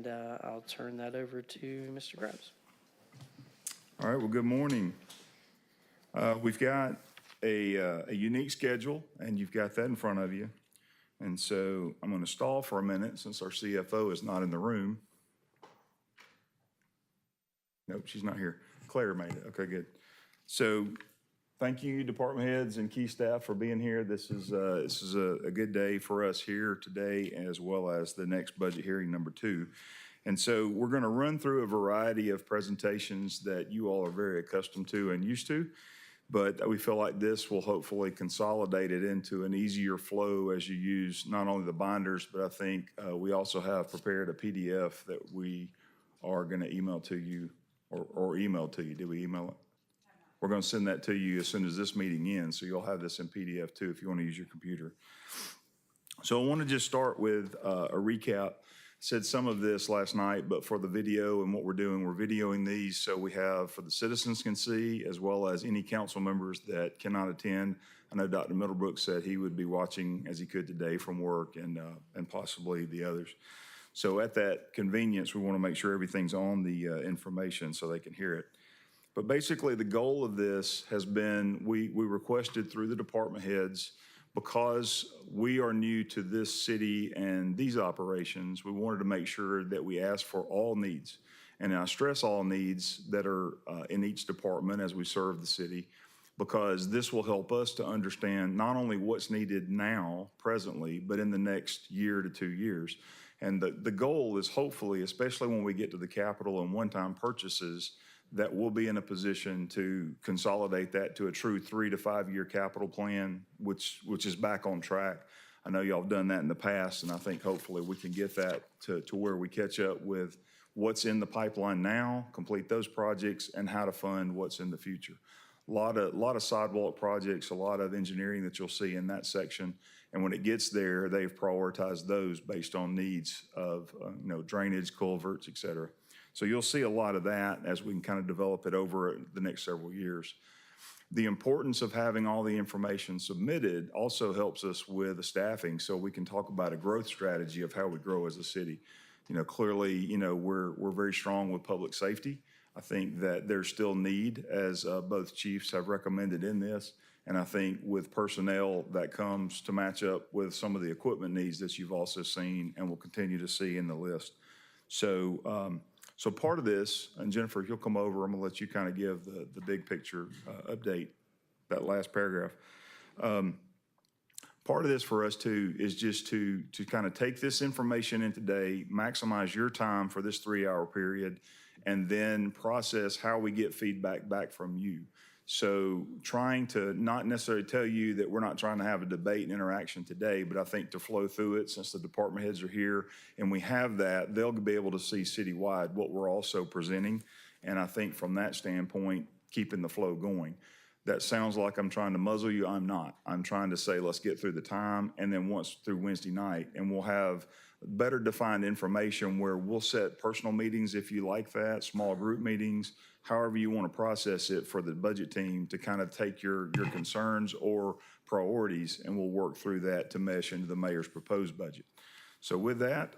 and I'll turn that over to Mr. Grubbs. All right, well, good morning. We've got a unique schedule, and you've got that in front of you. And so I'm going to stall for a minute since our CFO is not in the room. Nope, she's not here. Claire made it. Okay, good. So thank you, department heads and key staff, for being here. This is a good day for us here today, as well as the next budget hearing, number 2. And so we're going to run through a variety of presentations that you all are very accustomed to and used to, but we feel like this will hopefully consolidate it into an easier flow as you use not only the binders, but I think we also have prepared a PDF that we are going to email to you or email to you. Did we email it? We're going to send that to you as soon as this meeting ends, so you'll have this in PDF too if you want to use your computer. So I want to just start with a recap. Said some of this last night, but for the video and what we're doing, we're videoing these so we have, for the citizens can see, as well as any council members that cannot attend. I know Dr. Middlebrook said he would be watching as he could today from work, and possibly the others. So at that convenience, we want to make sure everything's on the information so they can hear it. But basically, the goal of this has been, we requested through the department heads, because we are new to this city and these operations, we wanted to make sure that we ask for all needs. And I stress all needs that are in each department as we serve the city, because this will help us to understand not only what's needed now, presently, but in the next year to 2 years. And the goal is hopefully, especially when we get to the capital and one-time purchases, that we'll be in a position to consolidate that to a true 3 to 5 year capital plan, which is back on track. I know y'all have done that in the past, and I think hopefully we can get that to where we catch up with what's in the pipeline now, complete those projects, and how to fund what's in the future. A lot of sidewalk projects, a lot of engineering that you'll see in that section, and when it gets there, they've prioritized those based on needs of drainage, culverts, et cetera. So you'll see a lot of that as we can kind of develop it over the next several years. The importance of having all the information submitted also helps us with the staffing, so we can talk about a growth strategy of how we grow as a city. Clearly, we're very strong with public safety. I think that there's still need, as both chiefs have recommended in this, and I think with personnel that comes to match up with some of the equipment needs that you've also seen and will continue to see in the list. So part of this, and Jennifer, if you'll come over, I'm gonna let you kind of give the big picture update, that last paragraph. Part of this for us too is just to kind of take this information in today, maximize your time for this 3-hour period, and then process how we get feedback back from you. So trying to not necessarily tell you that we're not trying to have a debate and interaction today, but I think to flow through it, since the department heads are here and we have that, they'll be able to see citywide what we're also presenting. And I think from that standpoint, keeping the flow going. That sounds like I'm trying to muzzle you. I'm not. I'm trying to say, let's get through the time, and then once through Wednesday night, and we'll have better defined information where we'll set personal meetings if you like that, small group meetings, however you want to process it for the budget team to kind of take your concerns or priorities, and we'll work through that to mesh into the mayor's proposed budget. So with that,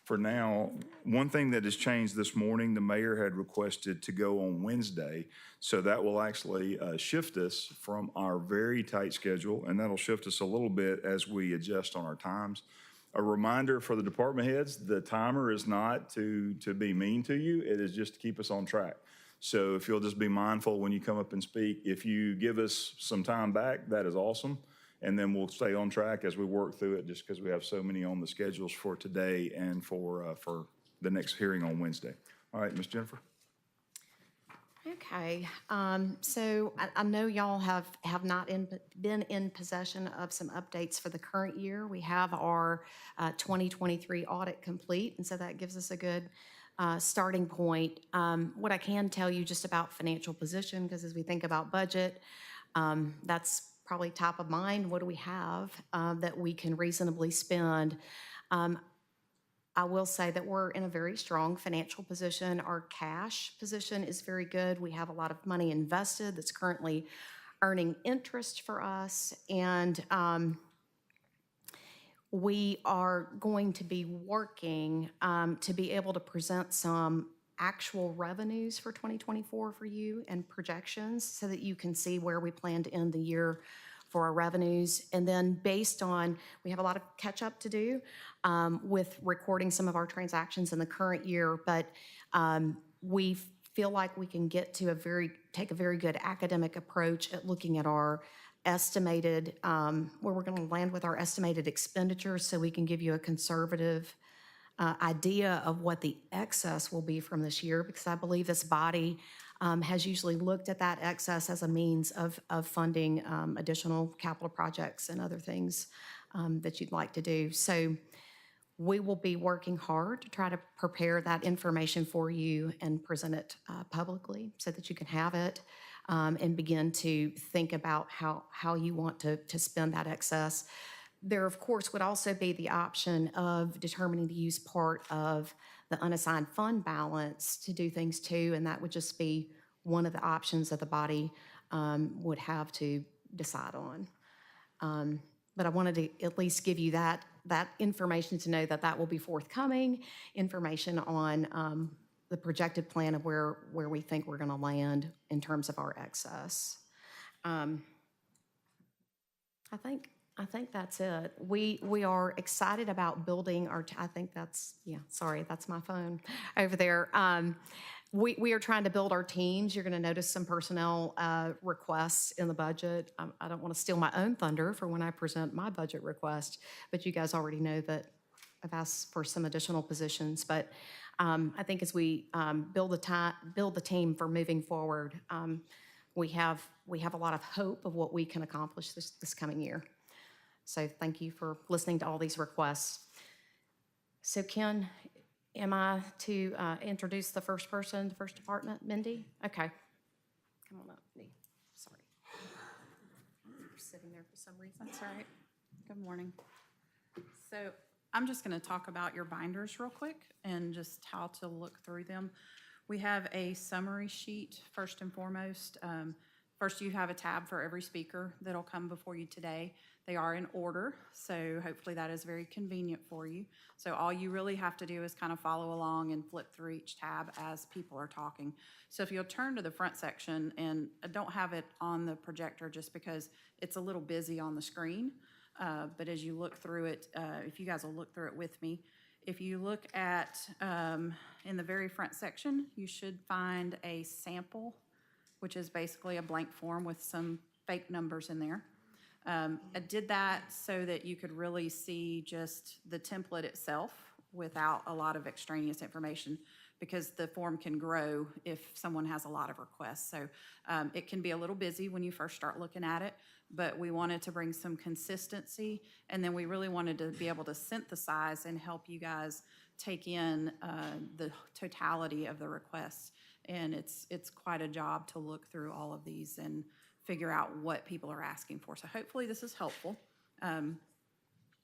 for now, one thing that has changed this morning, the mayor had requested to go on Wednesday, so that will actually shift us from our very tight schedule, and that'll shift us a little bit as we adjust on our times. A reminder for the department heads, the timer is not to be mean to you, it is just to keep us on track. So if you'll just be mindful when you come up and speak, if you give us some time back, that is awesome. And then we'll stay on track as we work through it, just because we have so many on the schedules for today and for the next hearing on Wednesday. All right, Ms. Jennifer. Okay, so I know y'all have not been in possession of some updates for the current year. We have our 2023 audit complete, and so that gives us a good starting point. What I can tell you just about financial position, because as we think about budget, that's probably top of mind. What do we have that we can reasonably spend? I will say that we're in a very strong financial position. Our cash position is very good. We have a lot of money invested that's currently earning interest for us. And we are going to be working to be able to present some actual revenues for 2024 for you and projections so that you can see where we plan to end the year for our revenues. And then based on, we have a lot of catch up to do with recording some of our transactions in the current year, but we feel like we can get to take a very good academic approach at looking at our estimated, where we're going to land with our estimated expenditures so we can give you a conservative idea of what the excess will be from this year, because I believe this body has usually looked at that excess as a means of funding additional capital projects and other things that you'd like to do. So we will be working hard to try to prepare that information for you and present it publicly so that you can have it and begin to think about how you want to spend that excess. There, of course, would also be the option of determining to use part of the unassigned fund balance to do things too, and that would just be one of the options that the body would have to decide on. But I wanted to at least give you that information to know that that will be forthcoming, information on the projected plan of where we think we're going to land in terms of our excess. I think that's it. We are excited about building our, I think that's, yeah, sorry, that's my phone over there. We are trying to build our teams. You're going to notice some personnel requests in the budget. I don't want to steal my own thunder for when I present my budget request, but you guys already know that I've asked for some additional positions. But I think as we build the team for moving forward, we have a lot of hope of what we can accomplish this coming year. So thank you for listening to all these requests. So Ken, am I to introduce the first person, the first department, Mindy? Okay. Come on up, Mindy. Sorry. You're sitting there for some reason. That's all right. Good morning. So I'm just going to talk about your binders real quick and just how to look through them. We have a summary sheet, first and foremost. First, you have a tab for every speaker that'll come before you today. They are in order, so hopefully that is very convenient for you. So all you really have to do is kind of follow along and flip through each tab as people are talking. So if you'll turn to the front section, and I don't have it on the projector just because it's a little busy on the screen, but as you look through it, if you guys will look through it with me, if you look at, in the very front section, you should find a sample, which is basically a blank form with some fake numbers in there. I did that so that you could really see just the template itself without a lot of extraneous information, because the form can grow if someone has a lot of requests. So it can be a little busy when you first start looking at it, but we wanted to bring some consistency, and then we really wanted to be able to synthesize and help you guys take in the totality of the requests. And it's quite a job to look through all of these and figure out what people are asking for. So hopefully this is helpful.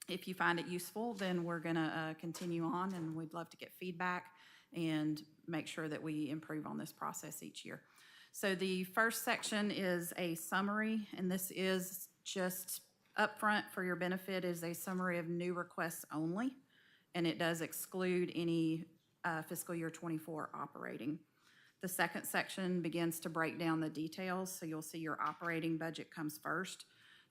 If you find it useful, then we're gonna continue on, and we'd love to get feedback and make sure that we improve on this process each year. So the first section is a summary, and this is just upfront for your benefit, is a summary of new requests only, and it does exclude any fiscal year 24 operating. The second section begins to break down the details, so you'll see your operating budget comes first.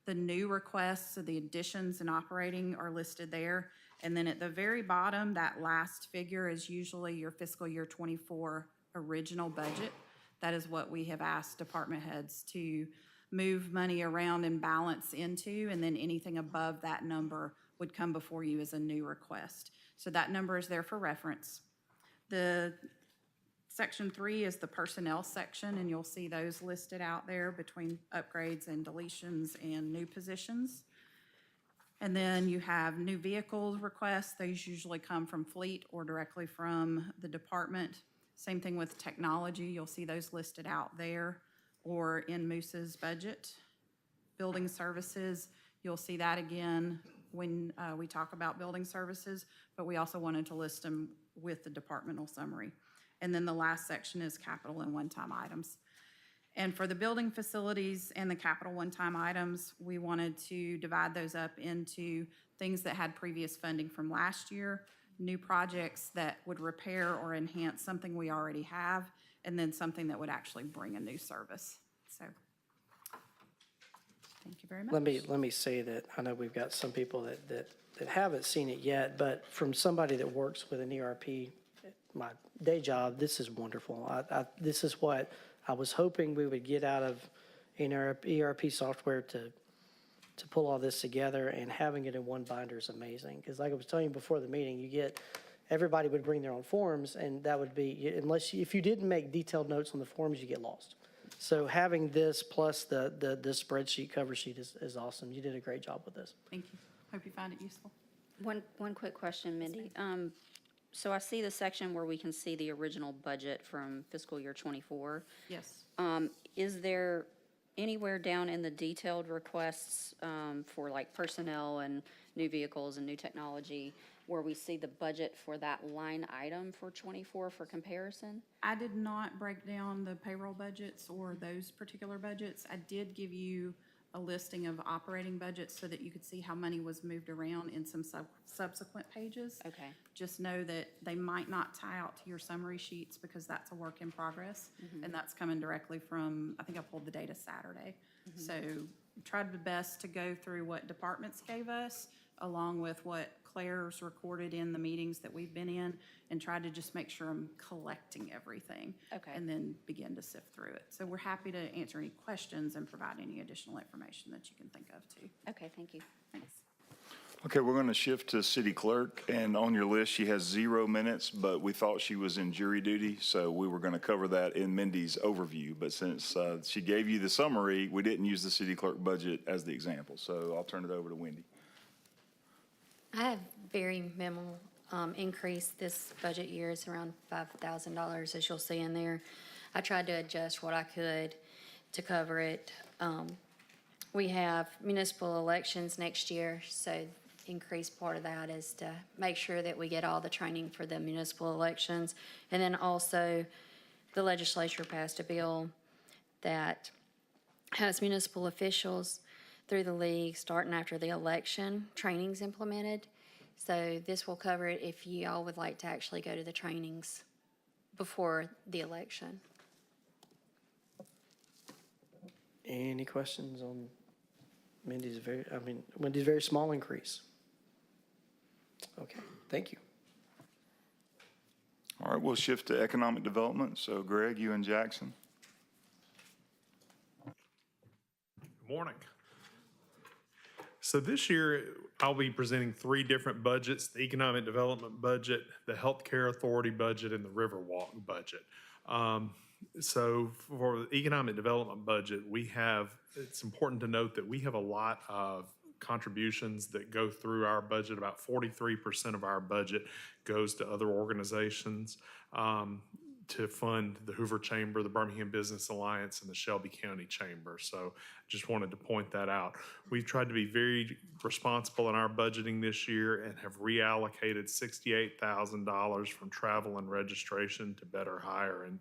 The new requests, so the additions and operating are listed there. And then at the very bottom, that last figure is usually your fiscal year 24 original budget. That is what we have asked department heads to move money around and balance into, and then anything above that number would come before you as a new request. So that number is there for reference. The Section 3 is the personnel section, and you'll see those listed out there between upgrades and deletions and new positions. And then you have new vehicle requests. Those usually come from fleet or directly from the department. Same thing with technology. You'll see those listed out there or in Moose's budget. Building services, you'll see that again when we talk about building services, but we also wanted to list them with the departmental summary. And then the last section is capital and one-time items. And for the building facilities and the capital one-time items, we wanted to divide those up into things that had previous funding from last year, new projects that would repair or enhance something we already have, and then something that would actually bring a new service. So, thank you very much. Let me say that I know we've got some people that haven't seen it yet, but from somebody that works with an ERP, my day job, this is wonderful. This is what I was hoping we would get out of an ERP software to pull all this together, and having it in one binder is amazing. Because like I was telling you before the meeting, everybody would bring their own forms, and that would be, if you didn't make detailed notes on the forms, you get lost. So having this plus the spreadsheet, cover sheet is awesome. You did a great job with this. Thank you. Hope you find it useful. One quick question, Mindy. So I see the section where we can see the original budget from fiscal year '24. Yes. Is there anywhere down in the detailed requests for like personnel and new vehicles and new technology where we see the budget for that line item for '24 for comparison? I did not break down the payroll budgets or those particular budgets. I did give you a listing of operating budgets so that you could see how money was moved around in some subsequent pages. Okay. Just know that they might not tie out to your summary sheets because that's a work in progress. And that's coming directly from, I think I pulled the data Saturday. So tried the best to go through what departments gave us along with what Claire's recorded in the meetings that we've been in, and tried to just make sure I'm collecting everything. Okay. And then begin to sift through it. So we're happy to answer any questions and provide any additional information that you can think of too. Okay, thank you. Thanks. Okay, we're going to shift to city clerk, and on your list, she has 0 minutes, but we thought she was in jury duty, so we were going to cover that in Mindy's overview. But since she gave you the summary, we didn't use the city clerk budget as the example, so I'll turn it over to Wendy. I have very minimal increase this budget year. It's around $5,000, as you'll see in there. I tried to adjust what I could to cover it. We have municipal elections next year, so increased part of that is to make sure that we get all the training for the municipal elections. And then also, the legislature passed a bill that has municipal officials through the league starting after the election, trainings implemented. So this will cover it if you all would like to actually go to the trainings before the election. Any questions on Wendy's very small increase? Okay, thank you. All right, we'll shift to economic development. So Greg, you and Jackson. Good morning. So this year, I'll be presenting 3 different budgets: the economic development budget, the healthcare authority budget, and the Riverwalk budget. So for the economic development budget, it's important to note that we have a lot of contributions that go through our budget. About 43% of our budget goes to other organizations to fund the Hoover Chamber, the Birmingham Business Alliance, and the Shelby County Chamber. So just wanted to point that out. We've tried to be very responsible in our budgeting this year and have reallocated $68,000 from travel and registration to better and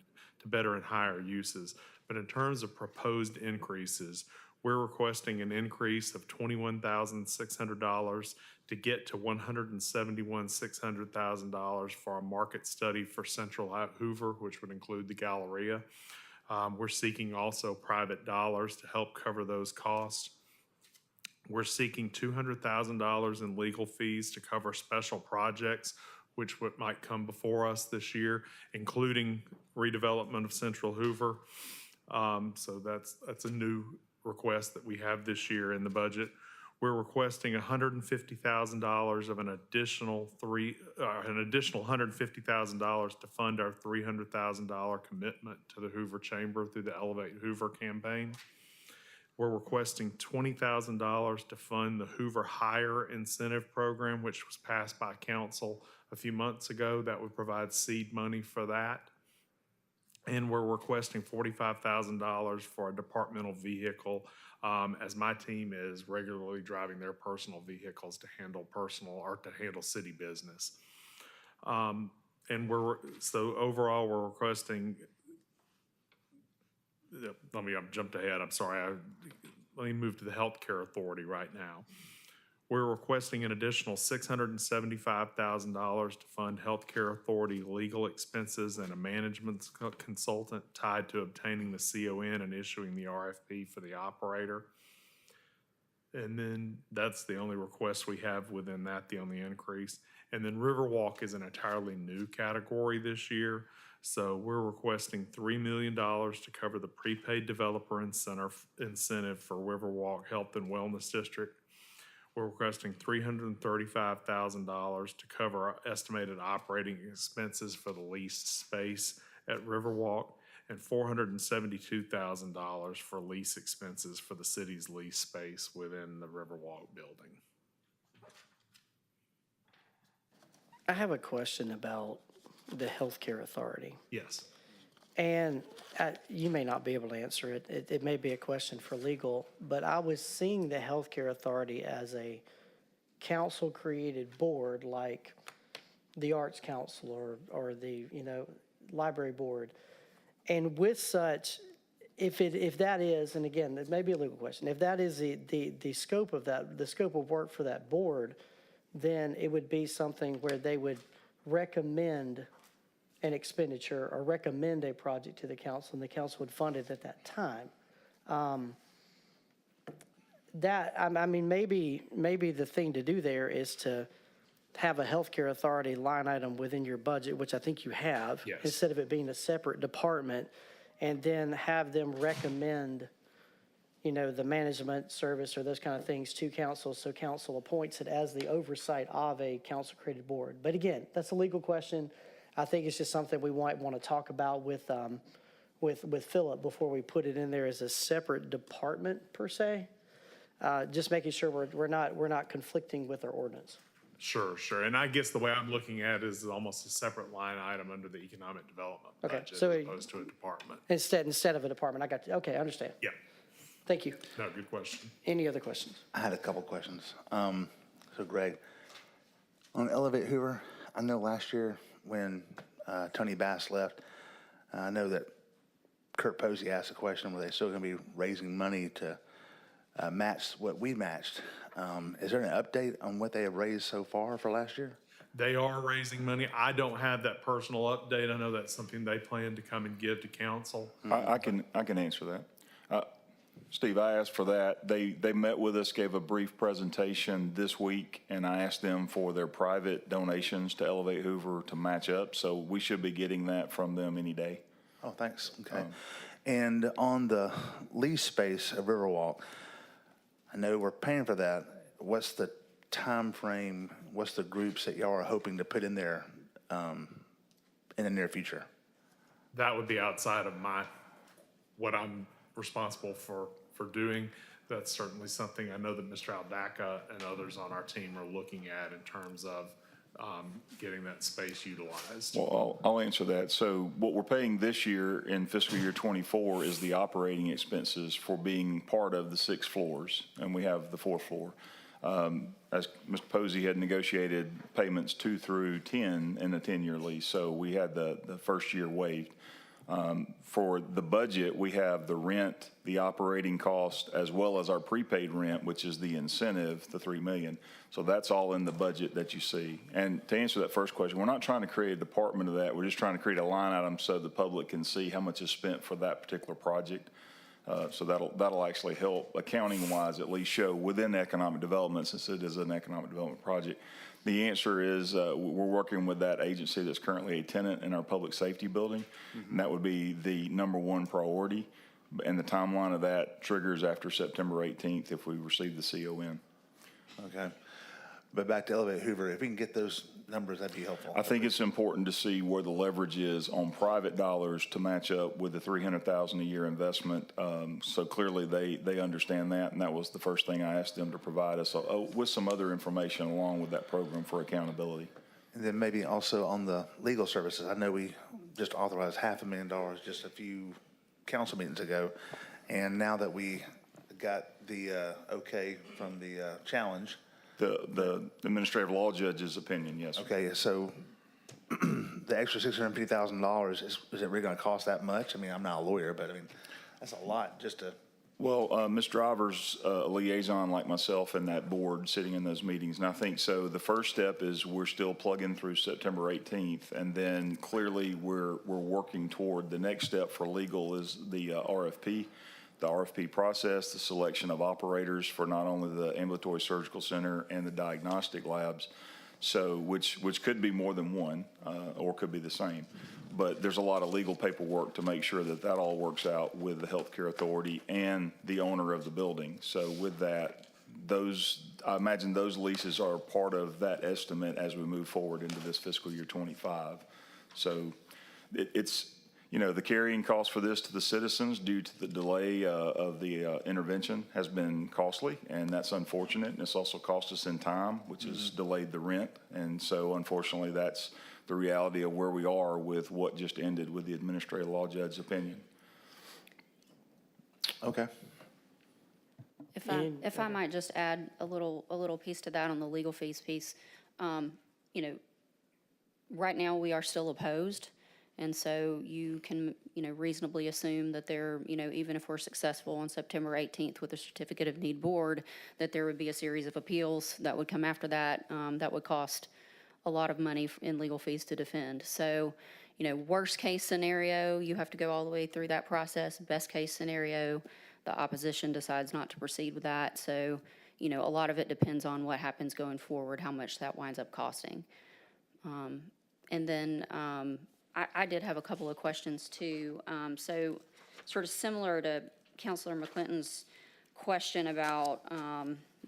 higher uses. But in terms of proposed increases, we're requesting an increase of $21,600 to get to $171,600,000 for a market study for Central Hoover, which would include the Galleria. We're seeking also private dollars to help cover those costs. We're seeking $200,000 in legal fees to cover special projects, which might come before us this year, including redevelopment of Central Hoover. So that's a new request that we have this year in the budget. We're requesting $150,000 of an additional $150,000 to fund our $300,000 commitment to the Hoover Chamber through the Elevate Hoover campaign. We're requesting $20,000 to fund the Hoover Hire Incentive Program, which was passed by council a few months ago. That would provide seed money for that. And we're requesting $45,000 for a departmental vehicle, as my team is regularly driving their personal vehicles to handle city business. And so overall, we're requesting, I jumped ahead, I'm sorry. Let me move to the healthcare authority right now. We're requesting an additional $675,000 to fund Healthcare Authority legal expenses and a management consultant tied to obtaining the CON and issuing the RFP for the operator. And then that's the only request we have within that, the only increase. And then Riverwalk is an entirely new category this year. So we're requesting $3 million to cover the prepaid developer incentive for Riverwalk Health and Wellness District. We're requesting $335,000 to cover our estimated operating expenses for the leased space at Riverwalk and $472,000 for lease expenses for the city's lease space within the Riverwalk building. I have a question about the Healthcare Authority. Yes. And you may not be able to answer it. It may be a question for legal, but I was seeing the Healthcare Authority as a council-created board like the Arts Council or the, Library Board. And with such, if that is, and again, it may be a legal question, if that is the scope of that, the scope of work for that board, then it would be something where they would recommend an expenditure or recommend a project to the council, and the council would fund it at that time. Maybe the thing to do there is to have a healthcare authority line item within your budget, which I think you have. Yes. Instead of it being a separate department, and then have them recommend, the management service or those kind of things to council, so council appoints it as the oversight of a council-created board. But again, that's a legal question. I think it's just something we might want to talk about with Philip before we put it in there as a separate department per se. Just making sure we're not conflicting with our ordinance. Sure. And I guess the way I'm looking at it is almost a separate line item under the economic development Okay, budget so as opposed to a department. Instead of a department, I got you. Okay, I understand. Yeah, Thank you. no, good question. Any other questions? I had a couple questions. So Greg, on Elevate Hoover, I know last year when Tony Bass left, I know that Kurt Posey asked a question, were they still going to be raising money to match what we matched? Is there an update on what they have raised so far for last year? They are raising money. I don't have that personal update. I know that's something they plan to come and give to council. I can answer that. Steve, I asked for that. They met with us, gave a brief presentation this week, and I asked them for their private donations to Elevate Hoover to match up. So we should be getting that from them any day. Oh, thanks. Okay. And on the lease space of Riverwalk, I know we're paying for that. What's the time frame? What's the groups that y'all are hoping to put in there in the near future? That would be outside of what I'm responsible for doing. That's certainly something I know that Mr. Aldaka and others on our team are looking at in terms of getting that space utilized. Well, I'll answer that. So what we're paying this year in fiscal year '24 is the operating expenses for being part of the 6 floors, and we have the 4th floor. As Mr. Posey had negotiated payments 2 through 10 in a 10-year lease, so we had the first year waived. For the budget, we have the rent, the operating cost, as well as our prepaid rent, which is the incentive, the $3 million. So that's all in the budget that you see. And to answer that first question, we're not trying to create a department of that. We're just trying to create a line item so the public can see how much is spent for that particular project. So that'll actually help accounting-wise at least show within economic development, since it is an economic development project. The answer is we're working with that agency that's currently a tenant in our public safety building, and that would be the #1 priority. And the timeline of that triggers after September 18th if we receive the CON. Okay. But back to Elevate Hoover, if we can get those numbers, that'd be helpful. I think it's important to see where the leverage is on private dollars to match up with the $300,000 a year investment. So clearly they understand that, and that was the first thing I asked them to provide us with some other information along with that program for accountability. And then maybe also on the legal services, I know we just authorized $500,000 just a few council meetings ago. And now that we got the okay from the challenge. The administrative law judge's opinion, yes. Okay, so the extra $650,000, is it really going to cost that much? I mean, I'm not a lawyer, but I mean, that's a lot just to Well, Ms. Driver's a liaison like myself and that board sitting in those meetings. And I think so the first step is we're still plugging through September 18th. And then clearly we're working toward the next step for legal is the RFP. The RFP process, the selection of operators for not only the ambulatory surgical center and the diagnostic labs, so which could be more than one or could be the same. But there's a lot of legal paperwork to make sure that that all works out with the healthcare authority and the owner of the building. So with that, I imagine those leases are part of that estimate as we move forward into this fiscal year 25. So it's, the carrying cost for this to the citizens due to the delay of the intervention has been costly, and that's unfortunate. And it's also cost us in time, which has delayed the rent. And so unfortunately, that's the reality of where we are with what just ended with the administrative law judge's opinion. Okay. If I might just add a little piece to that on the legal fees piece, right now we are still opposed. And so you can, reasonably assume that there, even if we're successful on September 18th with a certificate of need board, that there would be a series of appeals that would come after that, that would cost a lot of money in legal fees to defend. So, worst case scenario, you have to go all the way through that process. Best case scenario, the opposition decides not to proceed with that. So, a lot of it depends on what happens going forward, how much that winds up costing. And then I did have a couple of questions too. So sort of similar to Councilor McClinton's question about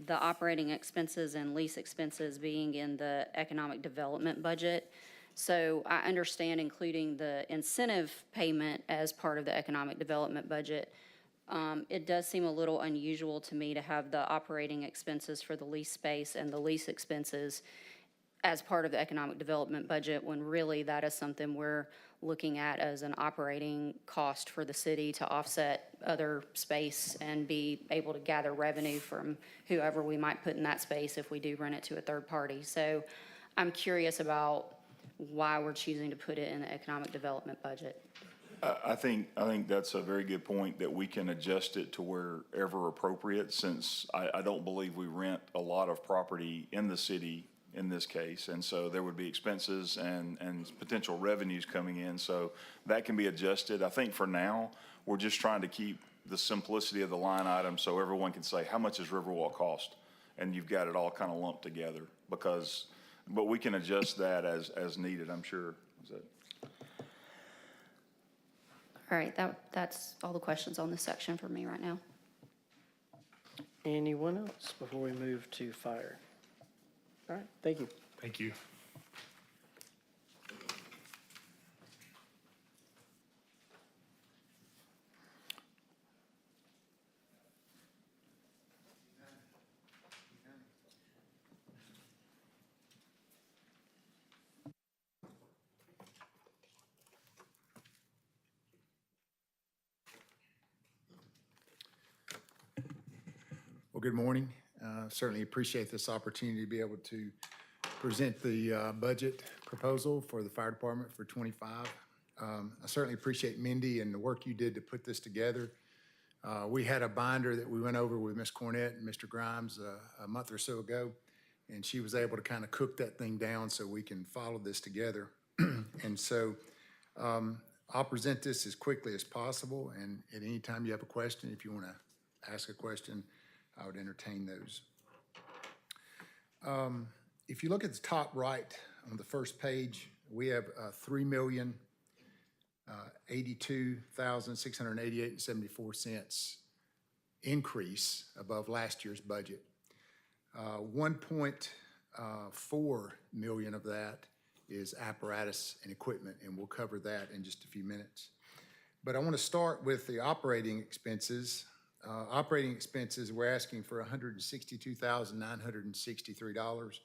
the operating expenses and lease expenses being in the economic development budget. So I understand including the incentive payment as part of the economic development budget. It does seem a little unusual to me to have the operating expenses for the lease space and the lease expenses as part of the economic development budget, when really that is something we're looking at as an operating cost for the city to offset other space and be able to gather revenue from whoever we might put in that space if we do rent it to a third party. So I'm curious about why we're choosing to put it in the economic development budget. I think that's a very good point, that we can adjust it to wherever appropriate, since I don't believe we rent a lot of property in the city in this case. And so there would be expenses and potential revenues coming in. So that can be adjusted. I think for now, we're just trying to keep the simplicity of the line item so everyone can say, how much does Riverwalk cost? And you've got it all kind of lumped together but we can adjust that as needed, I'm sure. Is that? All right, that's all the questions on this section for me right now. Anyone else before we move to fire? All right, thank you. Thank you. Well, good morning. Certainly appreciate this opportunity to be able to present the budget proposal for the fire department for 25. I certainly appreciate Mindy and the work you did to put this together. We had a binder that we went over with Ms. Cornett and Mr. Grimes a month or so ago, and she was able to kind of cook that thing down so we can follow this together. And so I'll present this as quickly as possible, and at any time you have a question, if you want to ask a question, I would entertain those. If you look at the top right on the first page, we have $3,082,688.74 increase above last year's budget. 1.4 million of that is apparatus and equipment, and we'll cover that in just a few minutes. But I want to start with the operating expenses. Operating expenses, we're asking for $162,963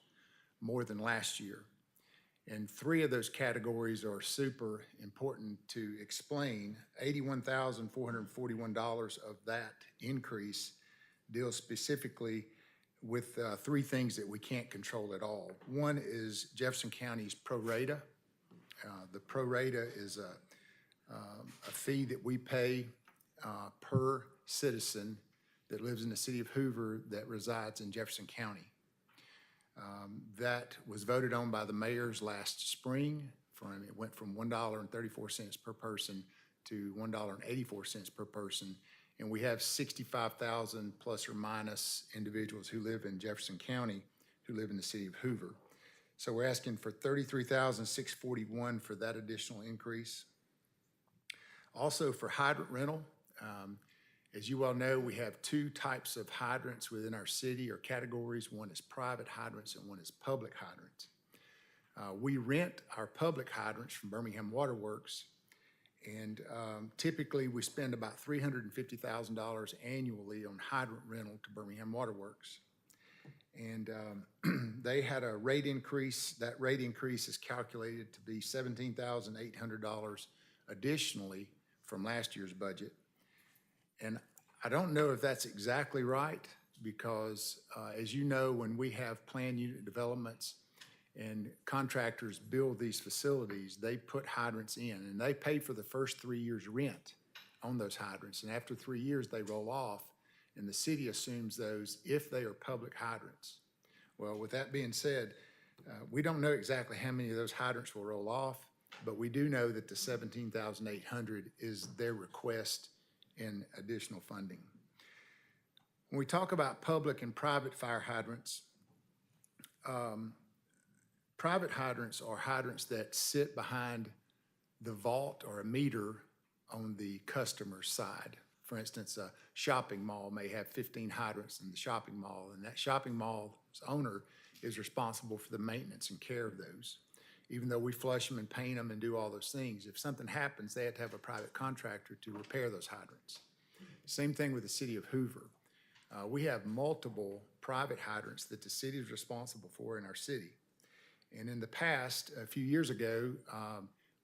more than last year. And three of those categories are super important to explain. $81,441 of that increase deals specifically with three things that we can't control at all. One is Jefferson County's pro rata. The pro rata is a fee that we pay per citizen that lives in the city of Hoover that resides in Jefferson County. That was voted on by the mayors last spring. It went from $1.34 per person to $1.84 per person. And we have 65,000 plus or minus individuals who live in Jefferson County who live in the city of Hoover. So we're asking for $33,641 for that additional increase. Also for hydrant rental, as you well know, we have two types of hydrants within our city or categories. One is private hydrants and one is public hydrants. We rent our public hydrants from Birmingham Water Works, and typically we spend about $350,000 annually on hydrant rental to Birmingham Water Works. And they had a rate increase. That rate increase is calculated to be $17,800 additionally from last year's budget. And I don't know if that's exactly right because, as you know, when we have planned unit developments and contractors build these facilities, they put hydrants in and they pay for the first 3 years' rent on those hydrants. And after 3 years, they roll off and the city assumes those if they are public hydrants. Well, with that being said, we don't know exactly how many of those hydrants will roll off, but we do know that the $17,800 is their request in additional funding. When we talk about public and private fire hydrants, private hydrants are hydrants that sit behind the vault or a meter on the customer's side. For instance, a shopping mall may have 15 hydrants in the shopping mall, and that shopping mall's owner is responsible for the maintenance and care of those. Even though we flush them and paint them and do all those things, if something happens, they have to have a private contractor to repair those hydrants. Same thing with the city of Hoover. We have multiple private hydrants that the city is responsible for in our city. And in the past, a few years ago,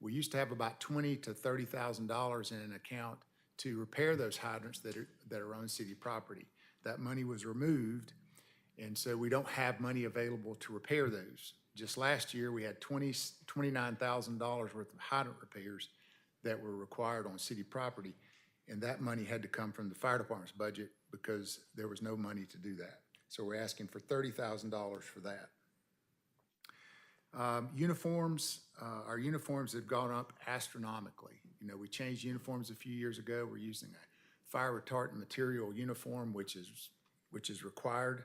we used to have about $20,000 to $30,000 in an account to repair those hydrants that are on city property. That money was removed, and so we don't have money available to repair those. Just last year, we had $29,000 worth of hydrant repairs that were required on city property, and that money had to come from the fire department's budget because there was no money to do that. So we're asking for $30,000 for that. Uniforms, our uniforms have gone up astronomically. You know, we changed uniforms a few years ago. We're using a fire retardant material uniform, which is required.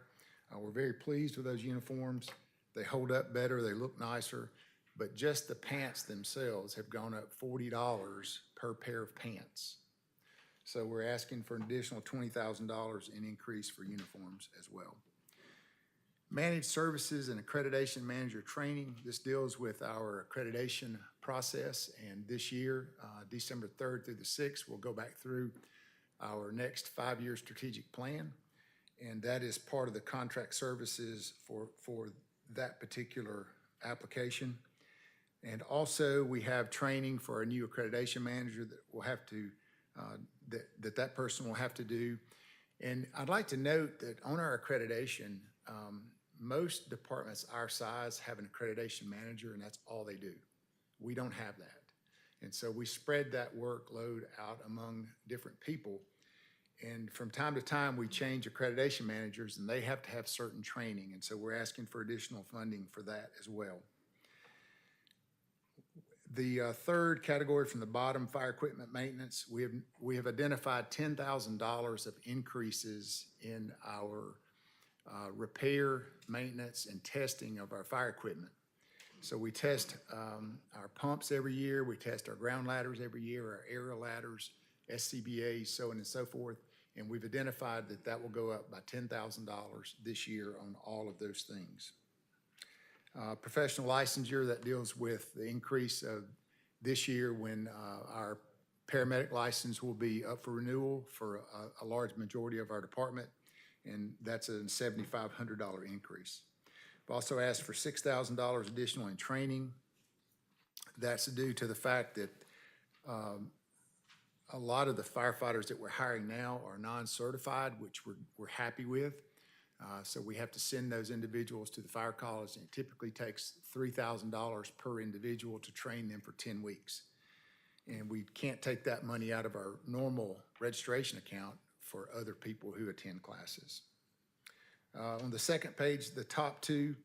We're very pleased with those uniforms. They hold up better, they look nicer, but just the pants themselves have gone up $40 per pair of pants. So we're asking for an additional $20,000 in increase for uniforms as well. Managed services and accreditation manager training. This deals with our accreditation process, and this year, December 3rd through the 6th, we'll go back through our next 5-year strategic plan, and that is part of the contract services for that particular application. And also, we have training for our new accreditation manager that will have to, that person will have to do. And I'd like to note that on our accreditation, most departments our size have an accreditation manager, and that's all they do. We don't have that. And so we spread that workload out among different people. And from time to time, we change accreditation managers, and they have to have certain training. And so we're asking for additional funding for that as well. The third category from the bottom, fire equipment maintenance, we have identified $10,000 of increases in our repair, maintenance, and testing of our fire equipment. So we test our pumps every year, we test our ground ladders every year, our aerial ladders, SCBAs, so on and so forth, and we've identified that that will go up by $10,000 this year on all of those things. Professional licensure, that deals with the increase of this year when our paramedic license will be up for renewal for a large majority of our department, and that's a $7,500 increase. We've also asked for $6,000 additional in training. That's due to the fact that a lot of the firefighters that we're hiring now are non-certified, which we're happy with. So we have to send those individuals to the fire college, and it typically takes $3,000 per individual to train them for 10 weeks. And we can't take that money out of our normal registration account for other people who attend classes. On the second page, the top two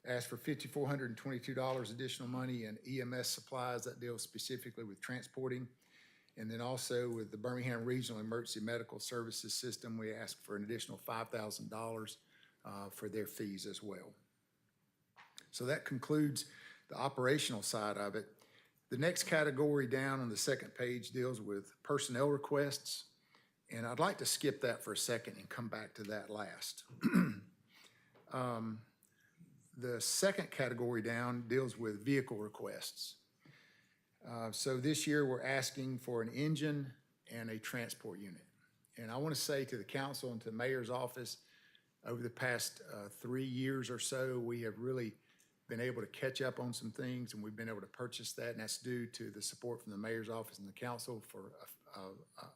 ask for $5,422 additional money in EMS supplies. That deals specifically with transporting. And then also with the Birmingham Regional Emergency Medical Services System, we ask for an additional $5,000 for their fees as well. So that concludes the operational side of it. The next category down on the second page deals with personnel requests. And I'd like to skip that for a second and come back to that last. The second category down deals with vehicle requests. So this year, we're asking for an engine and a transport unit. And I want to say to the council and to the mayor's office, over the past 3 years or so, we have really been able to catch up on some things, and we've been able to purchase that, and that's due to the support from the mayor's office and the council for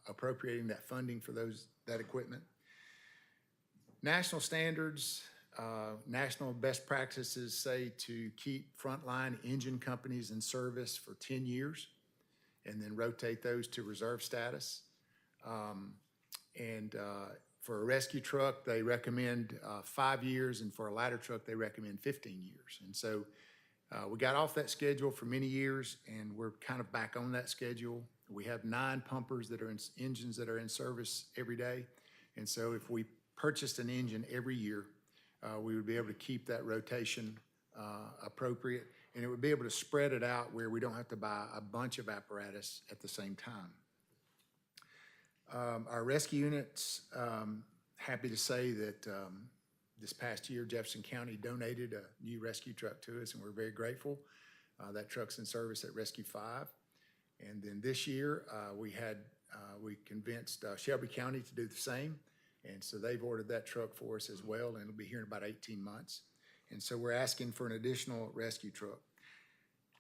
appropriating that funding for that equipment. National standards, national best practices say to keep frontline engine companies in service for 10 years and then rotate those to reserve status. For a rescue truck, they recommend 5 years, and for a ladder truck, they recommend 15 years. And so we got off that schedule for many years, and we're kind of back on that schedule. We have 9 pumpers that are engines that are in service every day. And so if we purchased an engine every year, we would be able to keep that rotation appropriate, and it would be able to spread it out where we don't have to buy a bunch of apparatus at the same time. Our rescue units, happy to say that this past year, Jefferson County donated a new rescue truck to us, and we're very grateful. That truck's in service at Rescue 5. And then this year, we convinced Shelby County to do the same. And so they've ordered that truck for us as well, and it'll be here in about 18 months. And so we're asking for an additional rescue truck.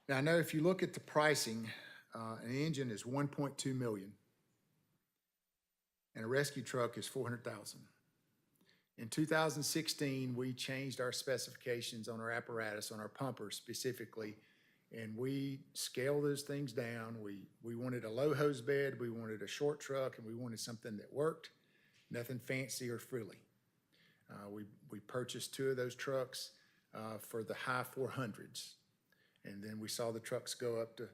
Now, I know if you look at the pricing, an engine is $1.2 million, and a rescue truck is $400,000. In 2016, we changed our specifications on our apparatus, on our pumpers specifically, and we scaled those things down. We wanted a low hose bed, we wanted a short truck, and we wanted something that worked. Nothing fancy or frilly. We purchased 2 of those trucks for the high 400s. And then we saw the trucks go up to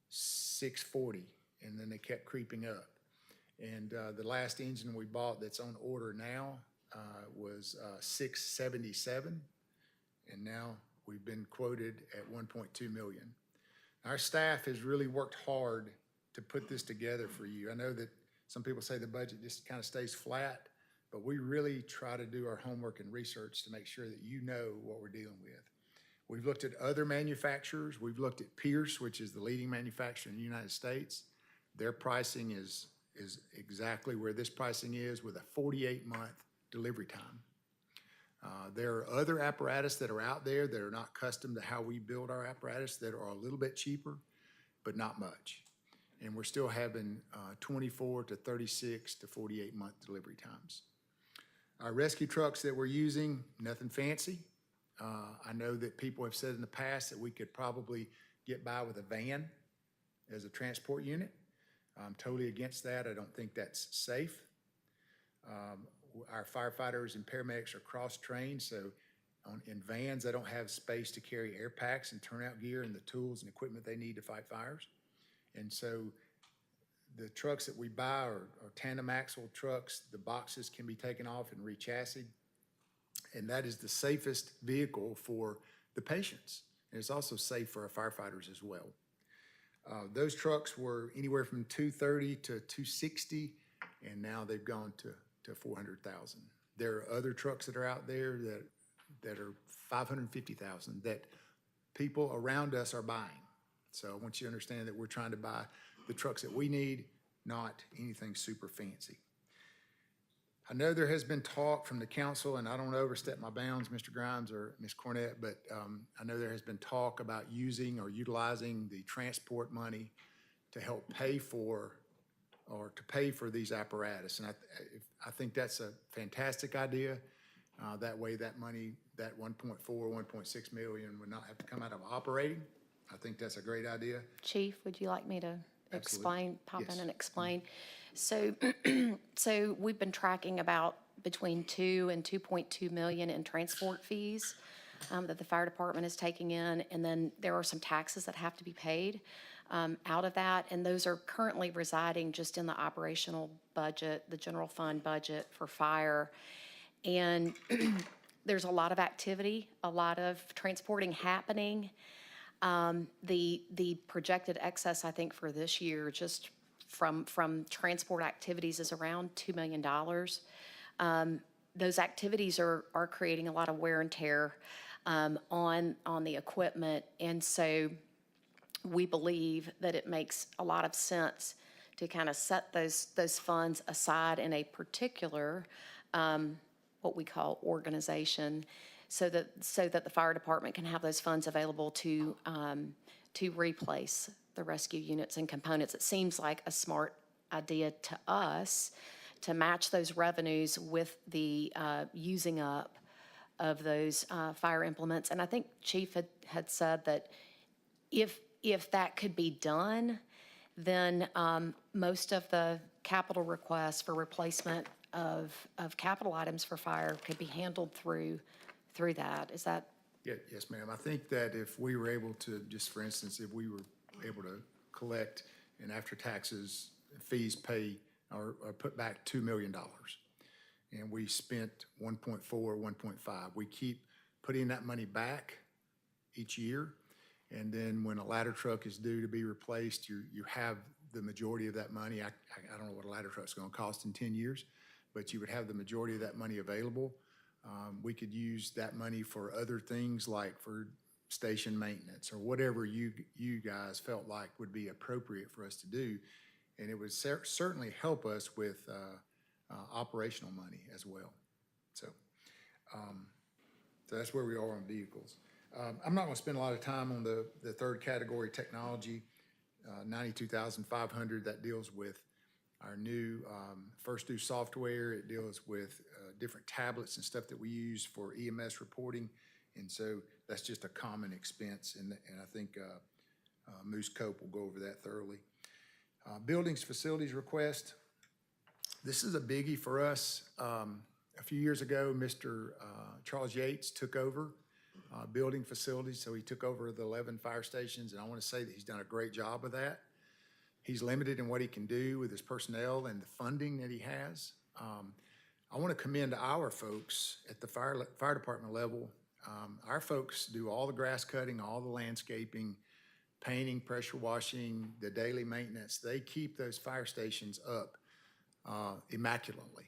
640, and then they kept creeping up. And the last engine we bought that's on order now was 677, and now we've been quoted at 1.2 million. Our staff has really worked hard to put this together for you. I know that some people say the budget just kind of stays flat, but we really try to do our homework and research to make sure that you know what we're dealing with. We've looked at other manufacturers. We've looked at Pierce, which is the leading manufacturer in the United States. Their pricing is exactly where this pricing is, with a 48-month delivery time. There are other apparatus that are out there that are not custom to how we build our apparatus that are a little bit cheaper, but not much. And we're still having 24 to 36 to 48-month delivery times. Our rescue trucks that we're using, nothing fancy. I know that people have said in the past that we could probably get by with a van as a transport unit. I'm totally against that. I don't think that's safe. Our firefighters and paramedics are cross-trained, so in vans, they don't have space to carry air packs and turnout gear and the tools and equipment they need to fight fires. And so the trucks that we buy are tandem axle trucks. The boxes can be taken off and re-chassied. And that is the safest vehicle for the patients. And it's also safe for our firefighters as well. Those trucks were anywhere from $230,000 to $260,000, and now they've gone to $400,000. There are other trucks that are out there that are $550,000 that people around us are buying. So I want you to understand that we're trying to buy the trucks that we need, not anything super fancy. I know there has been talk from the council, and I don't overstep my bounds, Mr. Grimes or Ms. Cornett, but I know there has been talk about using or utilizing the transport money to help pay for these apparatus. And I think that's a fantastic idea. That way that money, that 1.4, 1.6 million would not have to come out of operating. I think that's a great idea. Chief, would you like me to pop in Yes. and explain? So, so we've been tracking about between 2 and 2.2 million in transport fees that the fire department is taking in, and then there are some taxes that have to be paid out of that, and those are currently residing just in the operational budget, the general fund budget for fire. And there's a lot of activity, a lot of transporting happening. The projected excess, I think, for this year, just from transport activities is around $2 million. Those activities are creating a lot of wear and tear on the equipment. And so we believe that it makes a lot of sense to kind of set those funds aside in a particular, what we call organization, so that the fire department can have those funds available to replace the rescue units and components. It seems like a smart idea to us to match those revenues with the using up of those fire implements. And I think Chief had said that if that could be done, then most of the capital requests for replacement of capital items for fire could be handled through that. Is that? Yeah, yes, ma'am. I think that if we were able to, just for instance, if we were able to collect and after taxes, fees pay or put back $2 million, and we spent 1.4, 1.5, we keep putting that money back each year. And then when a ladder truck is due to be replaced, you have the majority of that money. I don't know what a ladder truck's gonna cost in 10 years, but you would have the majority of that money available. We could use that money for other things like for station maintenance or whatever you guys felt like would be appropriate for us to do. And it would certainly help us with operational money as well. So that's where we are on vehicles. I'm not gonna spend a lot of time on the third category, technology, 92,500, that deals with our new First Do software. It deals with different tablets and stuff that we use for EMS reporting. And so that's just a common expense, and I think Moose Cope will go over that thoroughly. Buildings, facilities request. This is a biggie for us. A few years ago, Mr. Charles Yates took over building facilities, so he took over the 11 fire stations, and I want to say that he's done a great job of that. He's limited in what he can do with his personnel and the funding that he has. I want to commend our folks at the fire department level. Our folks do all the grass cutting, all the landscaping, painting, pressure washing, the daily maintenance. They keep those fire stations up immaculately.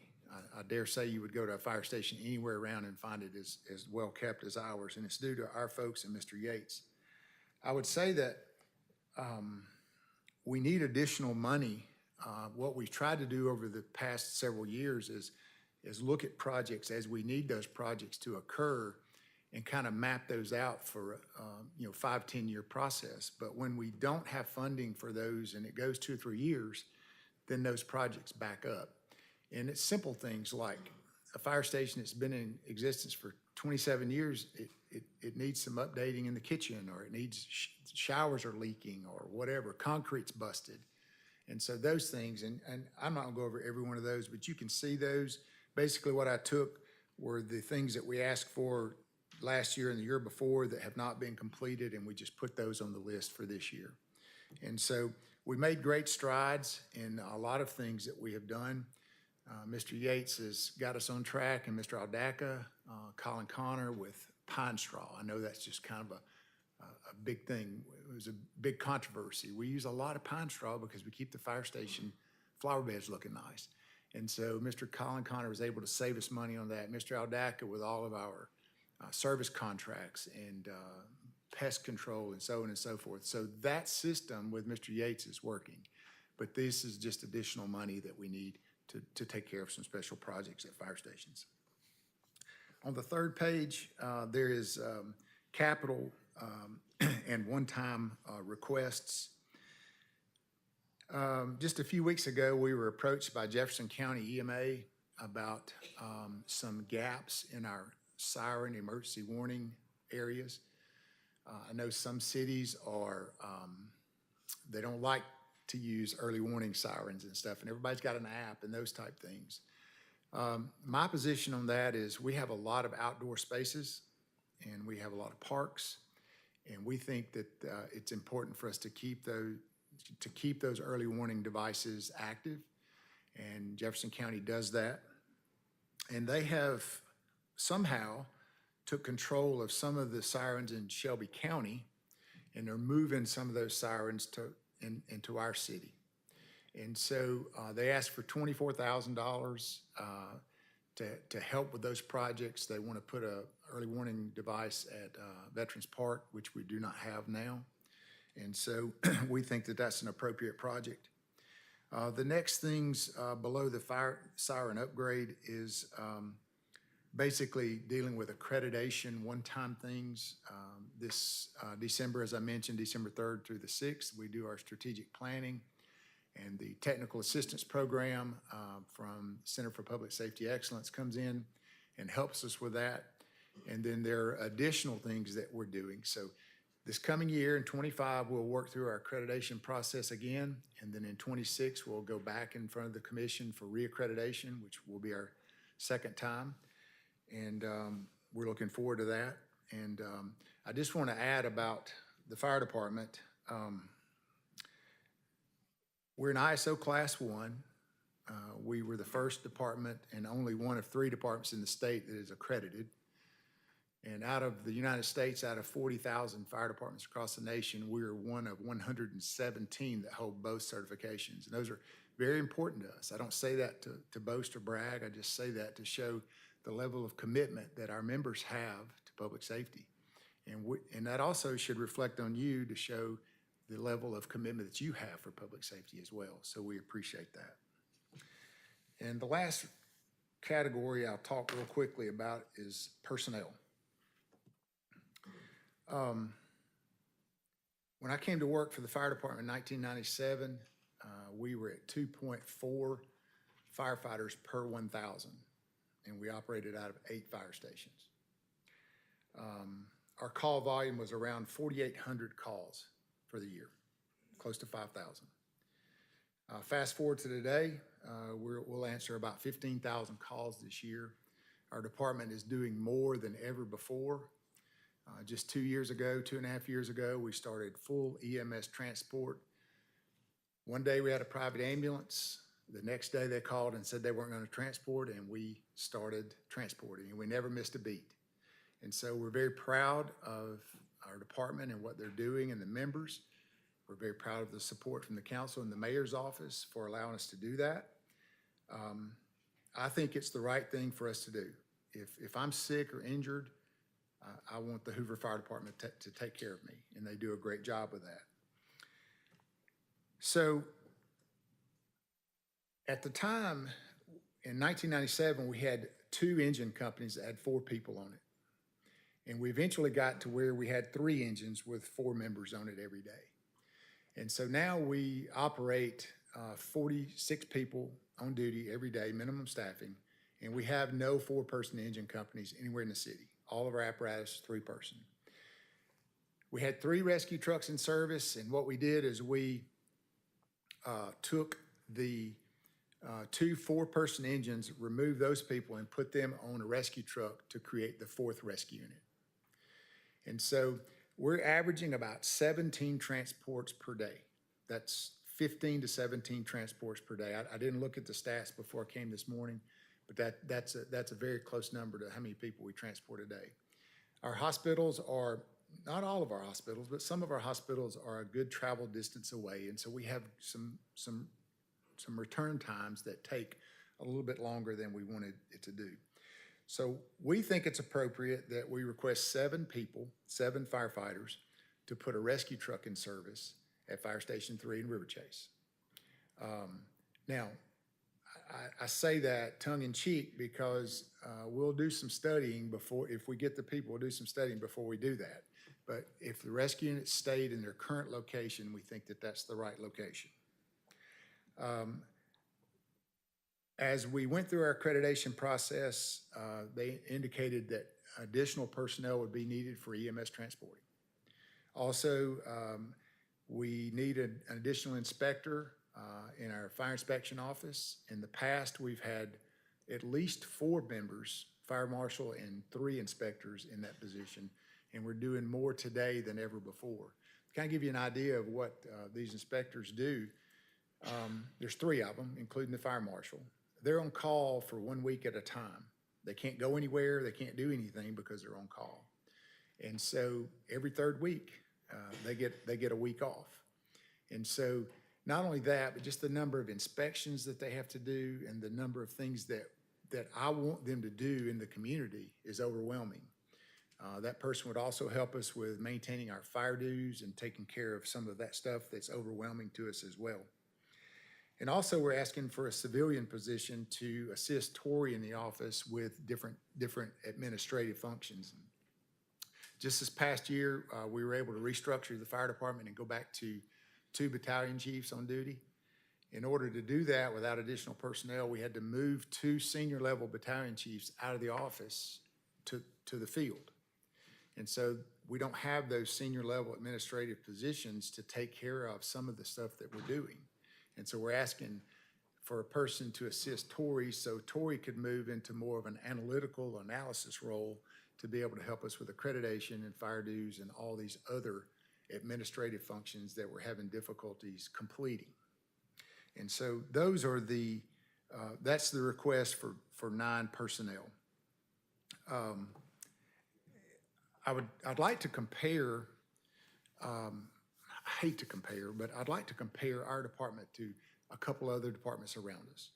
I dare say you would go to a fire station anywhere around and find it as well kept as ours, and it's due to our folks and Mr. Yates. I would say that we need additional money. What we've tried to do over the past several years is look at projects as we need those projects to occur and kind of map those out for 5-10 year process. But when we don't have funding for those and it goes 2 or 3 years, then those projects back up. And it's simple things like a fire station that's been in existence for 27 years, it needs some updating in the kitchen, or it needs showers are leaking or whatever, concrete's busted. And so those things, and I'm not gonna go over every one of those, but you can see those. Basically what I took were the things that we asked for last year and the year before that have not been completed, and we just put those on the list for this year. And so we made great strides in a lot of things that we have done. Mr. Yates has got us on track, and Mr. Aldaka, Colin Connor with pine straw. I know that's just kind of a big thing. It was a big controversy. We use a lot of pine straw because we keep the fire station flower beds looking nice. And so Mr. Colin Connor was able to save us money on that. Mr. Aldaka with all of our service contracts and pest control and so on and so forth. So that system with Mr. Yates is working. But this is just additional money that we need to take care of some special projects at fire stations. On the third page, there is capital and one-time requests. Just a few weeks ago, we were approached by Jefferson County EMA about some gaps in our siren emergency warning areas. I know some cities are, they don't like to use early warning sirens and stuff, and everybody's got an app and those type things. My position on that is we have a lot of outdoor spaces and we have a lot of parks, and we think that it's important for us to keep those early warning devices active, and Jefferson County does that. And they have somehow took control of some of the sirens in Shelby County, and they're moving some of those sirens into our city. And so they asked for $24,000 to help with those projects. They want to put a early warning device at Veterans Park, which we do not have now. And so we think that that's an appropriate project. The next things below the fire siren upgrade is basically dealing with accreditation, one-time things. This December, as I mentioned, December 3rd through the 6th, we do our strategic planning, and the technical assistance program from Center for Public Safety Excellence comes in and helps us with that. And then there are additional things that we're doing. So this coming year in '25, we'll work through our accreditation process again. And then in '26, we'll go back in front of the commission for reaccreditation, which will be our second time. And we're looking forward to that. And I just want to add about the fire department. We're an ISO Class 1. We were the first department and only one of 3 departments in the state that is accredited. And out of the United States, out of 40,000 fire departments across the nation, we're one of 117 that hold both certifications. And those are very important to us. I don't say that to boast or brag. I just say that to show the level of commitment that our members have to public safety. And that also should reflect on you to show the level of commitment that you have for public safety as well. So we appreciate that. And the last category I'll talk real quickly about is personnel. When I came to work for the fire department in 1997, we were at 2.4 firefighters per 1,000, and we operated out of 8 fire stations. Our call volume was around 4,800 calls for the year, close to 5,000. Fast forward to today, we'll answer about 15,000 calls this year. Our department is doing more than ever before. Just 2 years ago, 2.5 years ago, we started full EMS transport. One day we had a private ambulance. The next day they called and said they weren't going to transport, and we started transporting, and we never missed a beat. And so we're very proud of our department and what they're doing and the members. We're very proud of the support from the council and the mayor's office for allowing us to do that. I think it's the right thing for us to do. If I'm sick or injured, I want the Hoover Fire Department to take care of me, and they do a great job with that. So at the time, in 1997, we had 2 engine companies that had 4 people on it. And we eventually got to where we had 3 engines with 4 members on it every day. And so now we operate 46 people on duty every day, minimum staffing, and we have no 4-person engine companies anywhere in the city. All of our apparatus is 3-person. We had 3 rescue trucks in service, and what we did is we took the 2 4-person engines, removed those people, and put them on a rescue truck to create the 4th rescue unit. And so we're averaging about 17 transports per day. That's 15 to 17 transports per day. I didn't look at the stats before I came this morning, but that's a very close number to how many people we transport a day. Our hospitals are, not all of our hospitals, but some of our hospitals are a good travel distance away, and so we have some return times that take a little bit longer than we wanted it to do. So we think it's appropriate that we request 7 people, 7 firefighters, to put a rescue truck in service at Fire Station 3 in River Chase. Now, I say that tongue-in-cheek because we'll do some studying before, if we get the people, we'll do some studying before we do that. But if the rescue unit stayed in their current location, we think that that's the right location. As we went through our accreditation process, they indicated that additional personnel would be needed for EMS transporting. Also, We need an additional inspector in our fire inspection office. In the past, we've had at least 4 members, fire marshal and 3 inspectors in that position, and we're doing more today than ever before. To kind of give you an idea of what these inspectors do, there's 3 of them, including the fire marshal. They're on call for 1 week at a time. They can't go anywhere, they can't do anything because they're on call. And so every 3rd week, they get a week off. And so not only that, but just the number of inspections that they have to do and the number of things that I want them to do in the community is overwhelming. That person would also help us with maintaining our fire dues and taking care of some of that stuff that's overwhelming to us as well. And also, we're asking for a civilian position to assist Tori in the office with different administrative functions. Just this past year, we were able to restructure the fire department and go back to 2 battalion chiefs on duty. In order to do that without additional personnel, we had to move 2 senior level battalion chiefs out of the office to the field. And so we don't have those senior level administrative positions to take care of some of the stuff that we're doing. And so we're asking for a person to assist Tori so Tori could move into more of an analytical analysis role to be able to help us with accreditation and fire dues and all these other administrative functions that we're having difficulties completing. And so those are that's the request for 9 personnel. I'd like to compare, I hate to compare, but I'd like to compare our department to a couple other departments around us.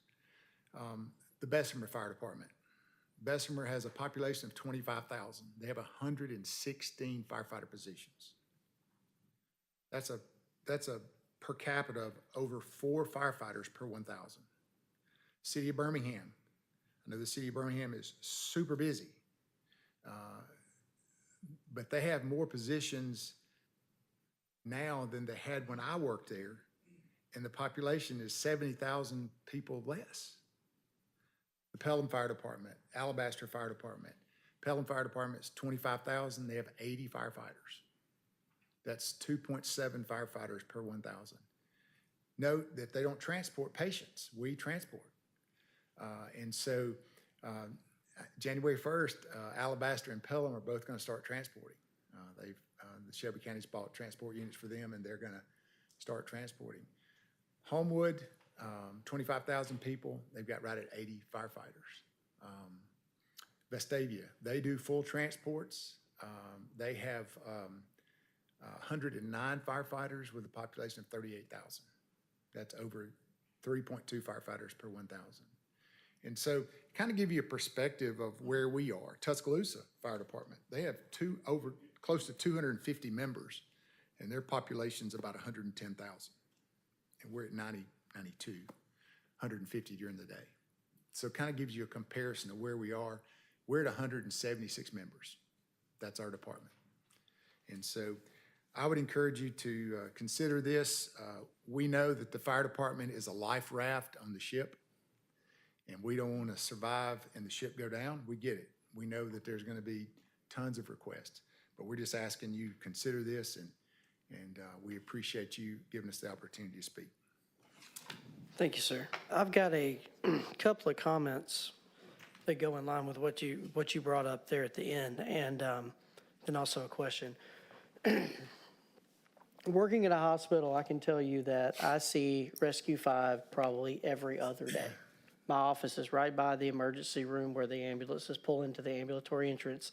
The Bessemer Fire Department. Bessemer has a population of 25,000. They have 116 firefighter positions. That's a per capita of over 4 firefighters per 1,000. City of Birmingham. I know the city of Birmingham is super busy, but they have more positions now than they had when I worked there, and the population is 70,000 people less. The Pelham Fire Department, Alabaster Fire Department. Pelham Fire Department is 25,000. They have 80 firefighters. That's 2.7 firefighters per 1,000. Note that they don't transport patients. We transport. And so January 1st, Alabaster and Pelham are both going to start transporting. The Shelby County's bought transport units for them, and they're going to start transporting. Homewood, 25,000 people. They've got right at 80 firefighters. Vestavia, they do full transports. They have 109 firefighters with a population of 38,000. That's over 3.2 firefighters per 1,000. And so kind of give you a perspective of where we are. Tuscaloosa Fire Department, they have close to 250 members, and their population's about 110,000. And we're at 92, 150 during the day. So it kind of gives you a comparison of where we are. We're at 176 members. That's our department. And so I would encourage you to consider this. We know that the fire department is a life raft on the ship, and we don't want to survive and the ship go down. We get it. We know that there's going to be tons of requests, but we're just asking you to consider this, and we appreciate you giving us the opportunity to speak. Thank you, sir. I've got a couple of comments that go in line with what you brought up there at the end, and then also a question. Working at a hospital, I can tell you that I see Rescue 5 probably every other day. My office is right by the emergency room where the ambulances pull into the ambulatory entrance.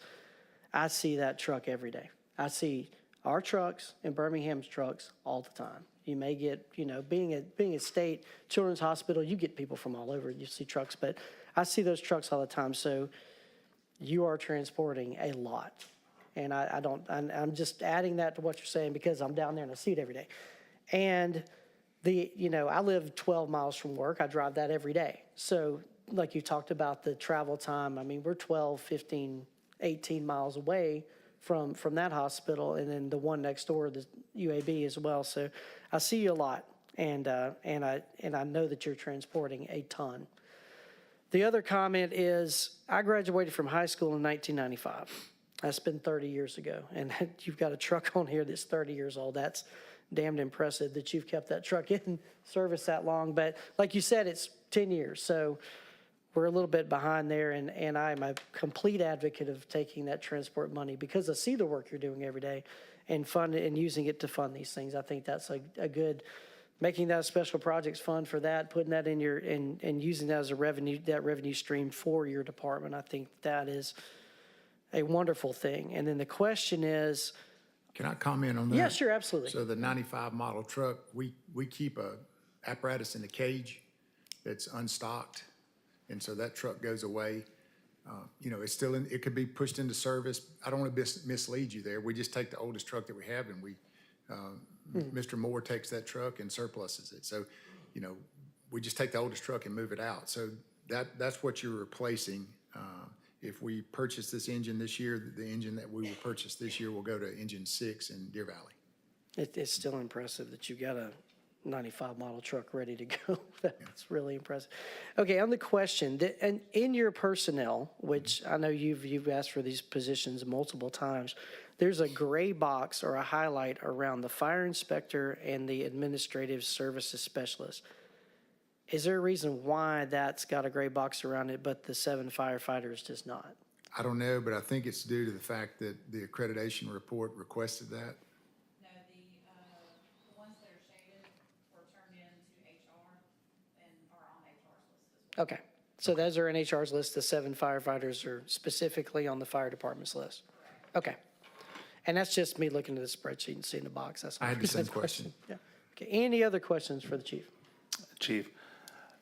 I see that truck every day. I see our trucks and Birmingham's trucks all the time. You may get, being a state children's hospital, you get people from all over. You see trucks, but I see those trucks all the time. So you are transporting a lot. And I'm just adding that to what you're saying because I'm down there and I see it every day. And I live 12 miles from work. I drive that every day. So like you talked about the travel time, I mean, we're 12, 15, 18 miles away from that hospital, and then the one next door, the UAB as well. So I see you a lot, and I know that you're transporting a ton. The other comment is I graduated from high school in 1995. That's been 30 years ago, and you've got a truck on here that's 30 years old. damned impressive that you've kept that truck in service that long. But like you said, it's 10 years, so we're a little bit behind there, and I'm a complete advocate of taking that transport money because I see the work you're doing every day and fund it and using it to fund these things. I think that's a good, making that a special projects fund for that, putting that in your, and using that as a revenue stream for your department. I think that is a wonderful thing. And then the question is, Can I comment on that? yeah, sure, absolutely. So the 95 model truck, we keep a apparatus in the cage that's unstocked, and so that truck goes away. You know, it's still in, it could be pushed into service. I don't want to mislead you there. We just take the oldest truck that we have, and we, Mr. Moore takes that truck and surpluses it. So, you know, we just take the oldest truck and move it out. So that's what you're replacing. If we purchase this engine this year, the engine that we will purchase this year will go to engine 6 in Deer Valley. It's still impressive that you've got a 95 model truck ready to go. That's really impressive. Okay, on the question, and in your personnel, which I know you've asked for these positions multiple times, there's a gray box or a highlight around the fire inspector and the administrative services specialist. Is there a reason why that's got a gray box around it, but the 7 firefighters does not? I don't know, but I think it's due to the fact that the accreditation report requested that. No, the ones that are shaded were turned in to HR and are on HR's list as well. Okay, so those are in HR's list, the 7 firefighters are specifically on the fire department's list? Okay. And that's just me looking at the spreadsheet and seeing the box. That's I had the same that's question. Yeah. Okay, any other questions for the chief? Chief,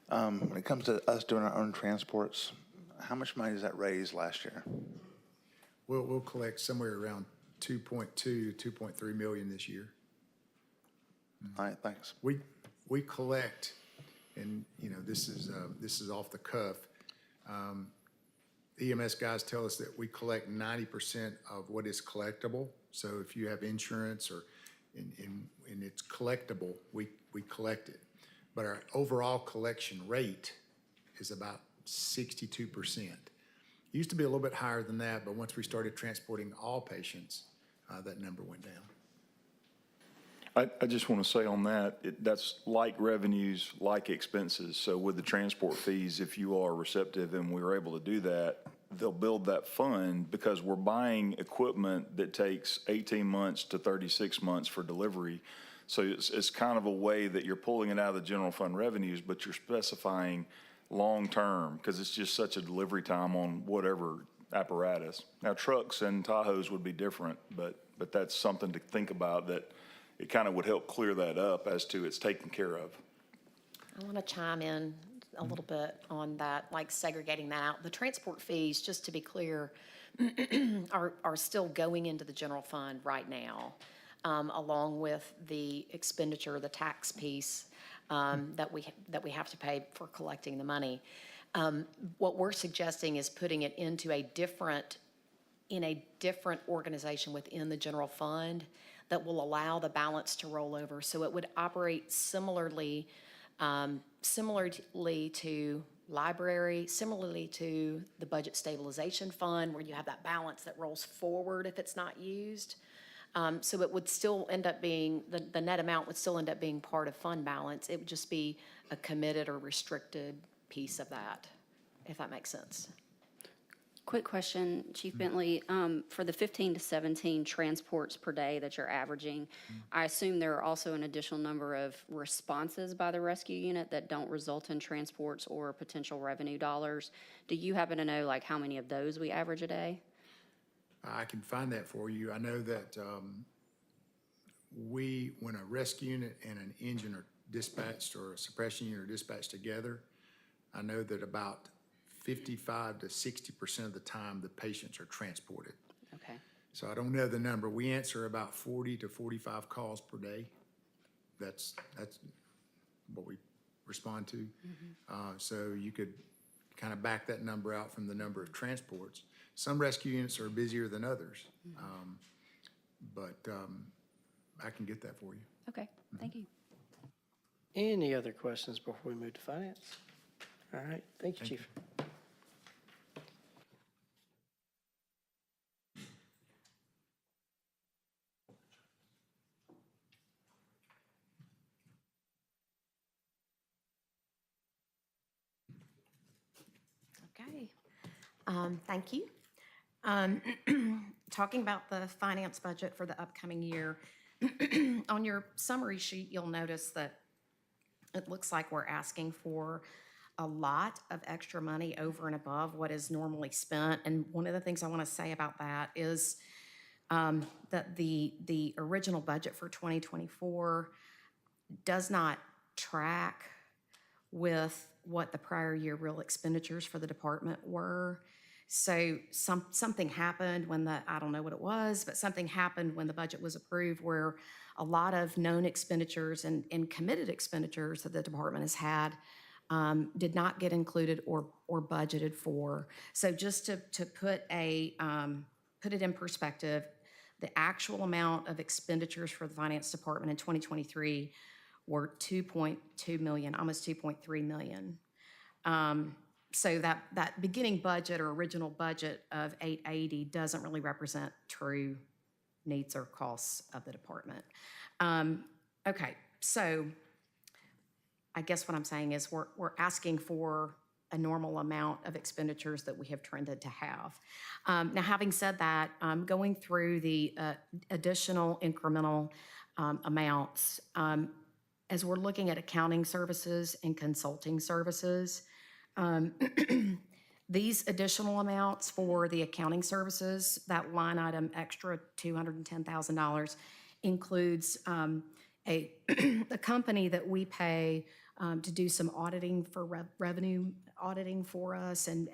when it comes to us doing our own transports, how much money does that raise last year? We'll collect somewhere around 2.2 to 2.3 million this year. All right, thanks. We collect, and you know, this is off the cuff. EMS guys tell us that we collect 90% of what is collectible. So if you have insurance or and it's collectible, we collect it. But our overall collection rate is about 62%. It used to be a little bit higher than that, but once we started transporting all patients, that number went down. I just want to say on that, that's like revenues, like expenses. So with the transport fees, if you are receptive and we're able to do that, they'll build that fund because we're buying equipment that takes 18 months to 36 months for delivery. So it's kind of a way that you're pulling it out of the general fund revenues, but you're specifying long-term because it's just such a delivery time on whatever apparatus. Now, trucks and Tahoes would be different, but that's something to think about that it kind of would help clear that up as to it's taken care of. I want to chime in a little bit on that, like segregating that out. The transport fees, just to be clear, are still going into the general fund right now, along with the expenditure, the tax piece that we have to pay for collecting the money. What we're suggesting is putting it into a different organization within the general fund that will allow the balance to roll over. So it would operate similarly to library, similarly to the budget stabilization fund, where you have that balance that rolls forward if it's not used. So it would still end up being, the net amount would still end up being part of fund balance. It would just be a committed or restricted piece of that, if that makes sense. Quick question, Chief Bentley. For the 15 to 17 transports per day that you're averaging, I assume there are also an additional number of responses by the rescue unit that don't result in transports or potential revenue dollars. Do you happen to know like how many of those we average a day? I can find that for you. I know that when a rescue unit and an engine are dispatched or a suppression unit are dispatched together, I know that about 55 to 60% of the time the patients are transported. Okay. So I don't know the number. We answer about 40 to 45 calls per day. That's what we respond to. So you could kind of back that number out from the number of transports. Some rescue units are busier than others, but I can get that for you. Okay, thank you. Any other questions before we move to finance? All right, thank you, Chief. Okay. Thank you. Talking about the finance budget for the upcoming year, on your summary sheet, you'll notice that it looks like we're asking for a lot of extra money over and above what is normally spent. And one of the things I want to say about that is that the original budget for 2024 does not track with what the prior year real expenditures for the department were. So something happened when I don't know what it was, but something happened when the budget was approved where a lot of known expenditures and committed expenditures that the department has had did not get included or budgeted for. So just to put it in perspective, the actual amount of expenditures for the finance department in 2023 were 2.2 million, almost 2.3 million. So that beginning budget or original budget of 880 doesn't really represent true needs or costs of the department. Okay, so I guess what I'm saying is we're asking for a normal amount of expenditures that we have trended to have. Now, having said that, going through the additional incremental amounts, as we're looking at accounting services and consulting services, these additional amounts for the accounting services, that line item extra $210,000 includes a company that we pay to do some auditing for revenue auditing for us and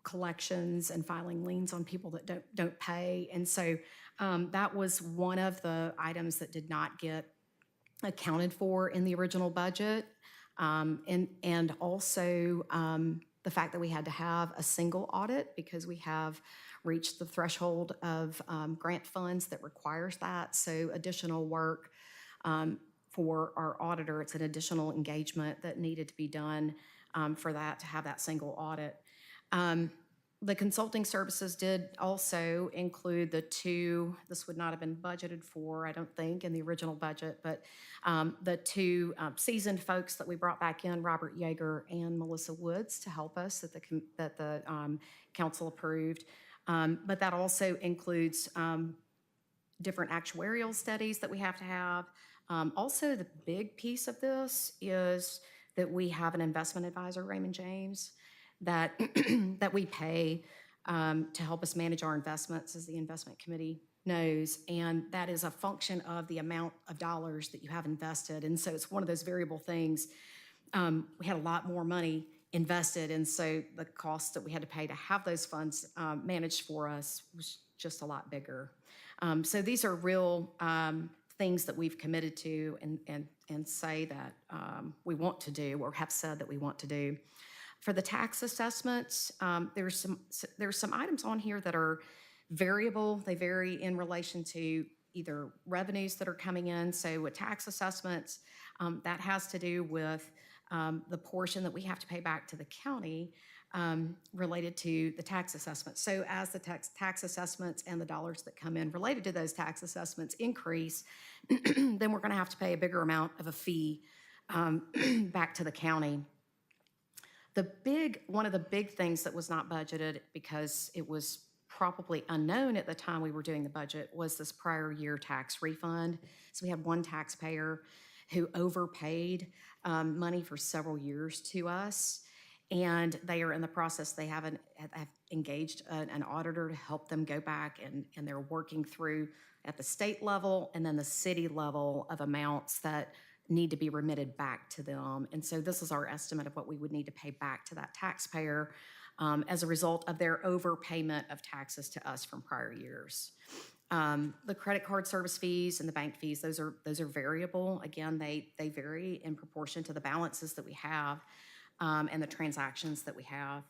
collections and filing liens on people that don't pay. And so that was one of the items that did not get accounted for in the original budget. And also the fact that we had to have a single audit because we have reached the threshold of grant funds that requires that. So additional work for our auditor, it's an additional engagement that needed to be done for that, to have that single audit. The consulting services did also include this would not have been budgeted for, I don't think, in the original budget, but the two seasoned folks that we brought back in, Robert Yeager and Melissa Woods, to help us that the council approved. But that also includes different actuarial studies that we have to have. Also, the big piece of this is that we have an investment advisor, Raymond James, that that we pay to help us manage our investments, as the investment committee knows, and that is a function of the amount of dollars that you have invested. And so it's one of those variable things. We had a lot more money invested, and so the cost that we had to pay to have those funds managed for us was just a lot bigger. So these are real things that we've committed to and say that we want to do or have said that we want to do. For the tax assessments, there's some items on here that are variable. They vary in relation to either revenues that are coming in. So with tax assessments, that has to do with the portion that we have to pay back to the county related to the tax assessment. So as the tax assessments and the dollars that come in related to those tax assessments increase, then we're going to have to pay a bigger amount of a fee back to the county. One of the big things that was not budgeted because it was probably unknown at the time we were doing the budget was this prior year tax refund. So we had one taxpayer who overpaid money for several years to us, and they are in the process. They have engaged an auditor to help them go back, and they're working through at the state level and then the city level of amounts that need to be remitted back to them. And so this is our estimate of what we would need to pay back to that taxpayer as a result of their overpayment of taxes to us from prior years. The credit card service fees and the bank fees, those are variable. Again, they vary in proportion to the balances that we have and the transactions that we have.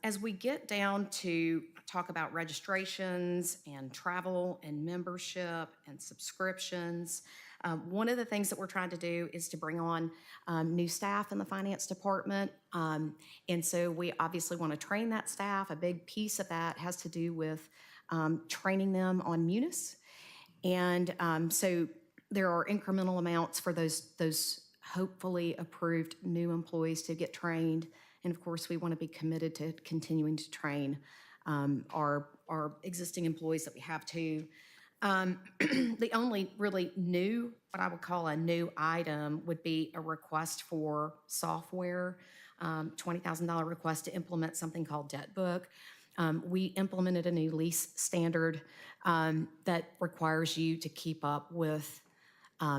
As we get down to talk about registrations and travel and membership and subscriptions, one of the things that we're trying to do is to bring on new staff in the finance department. And so we obviously want to train that staff. A big piece of that has to do with training them on Munis. And so there are incremental amounts for those hopefully approved new employees to get trained And of course, we want to be committed to continuing to train our existing employees that we have too. The only really new, what I would call a new item, would be a request for software, $20,000 request to implement something called Debt Book. We implemented a new lease standard that requires you to keep up with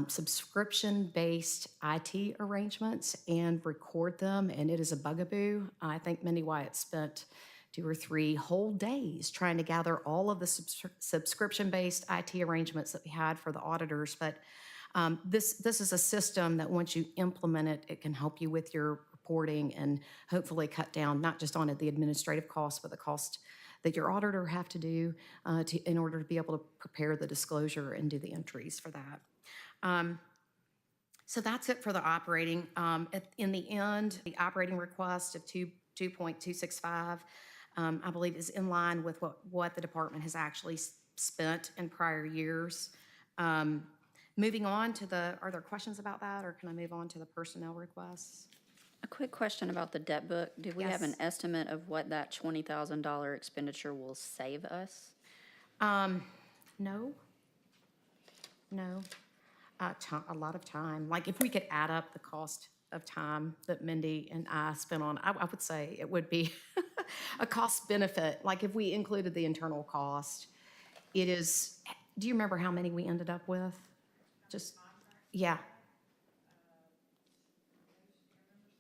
subscription-based IT arrangements and record them, and it is a bugaboo. I think Mindy Wyatt spent 2 or 3 whole days trying to gather all of the subscription-based IT arrangements that we had for the auditors. But this is a system that once you implement it, it can help you with your reporting and hopefully cut down not just on the administrative costs, but the cost that your auditor have to do in order to be able to prepare the disclosure and do the entries for that. So that's it for the operating. In the end, the operating request of 2.265, I believe, is in line with what the department has actually spent in prior years. Moving on to are there questions about that, or can I move on to the personnel requests? A quick question about the debt book. Do we have an Yes. estimate of what that $20,000 expenditure will save us? No. A lot of time. Like, if we could add up the cost of time that Mindy and I spent on, I would say it would be a cost benefit. Like, if we included the internal cost, it is, do you remember how many we ended up with? Yeah.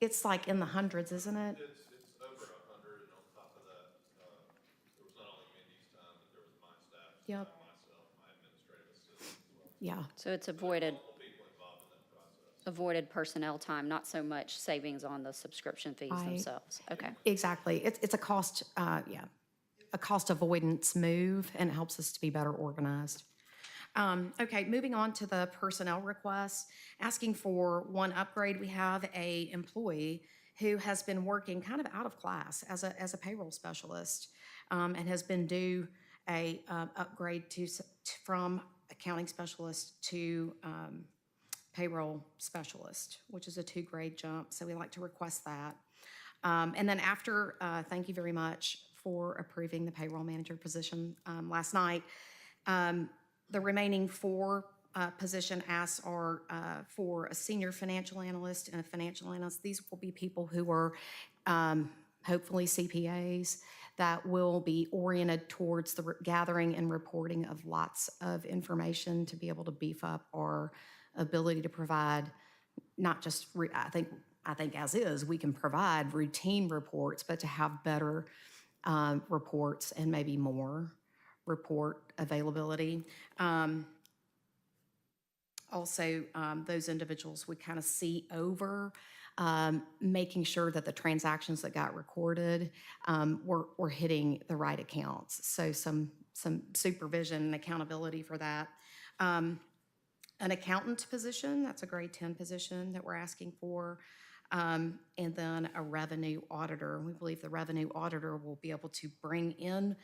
It's like in the hundreds, isn't it? It's over 100, and on top of that, there was not only Mindy's time, but there was my staff, Yep. myself, my administrative assistant as well. Yeah. So it's avoided, Multiple people involved in that process. avoided personnel time, not so much savings on the subscription fees Right. themselves. Okay. Exactly. It's a cost, a cost avoidance move, and it helps us to be better organized. Okay, moving on to the personnel requests. Asking for one upgrade, we have a employee who has been working kind of out of class as a payroll specialist, and has been due a upgrade from accounting specialist to payroll specialist, which is a 2-grade jump. So we like to request that. And then after, thank you very much for approving the payroll manager position last night. The remaining 4 position asks are for a senior financial analyst and a financial analyst. These will be people who are hopefully CPAs that will be oriented towards the gathering and reporting of lots of information to be able to beef up our ability to provide not just, I think as is, we can provide routine reports, but to have better reports and maybe more report availability. Also, those individuals would kind of see over making sure that the transactions that got recorded were hitting the right accounts. So some supervision and accountability for that. An accountant position, that's a grade 10 position that we're asking for. And then a revenue auditor. We believe the revenue auditor will be able to bring in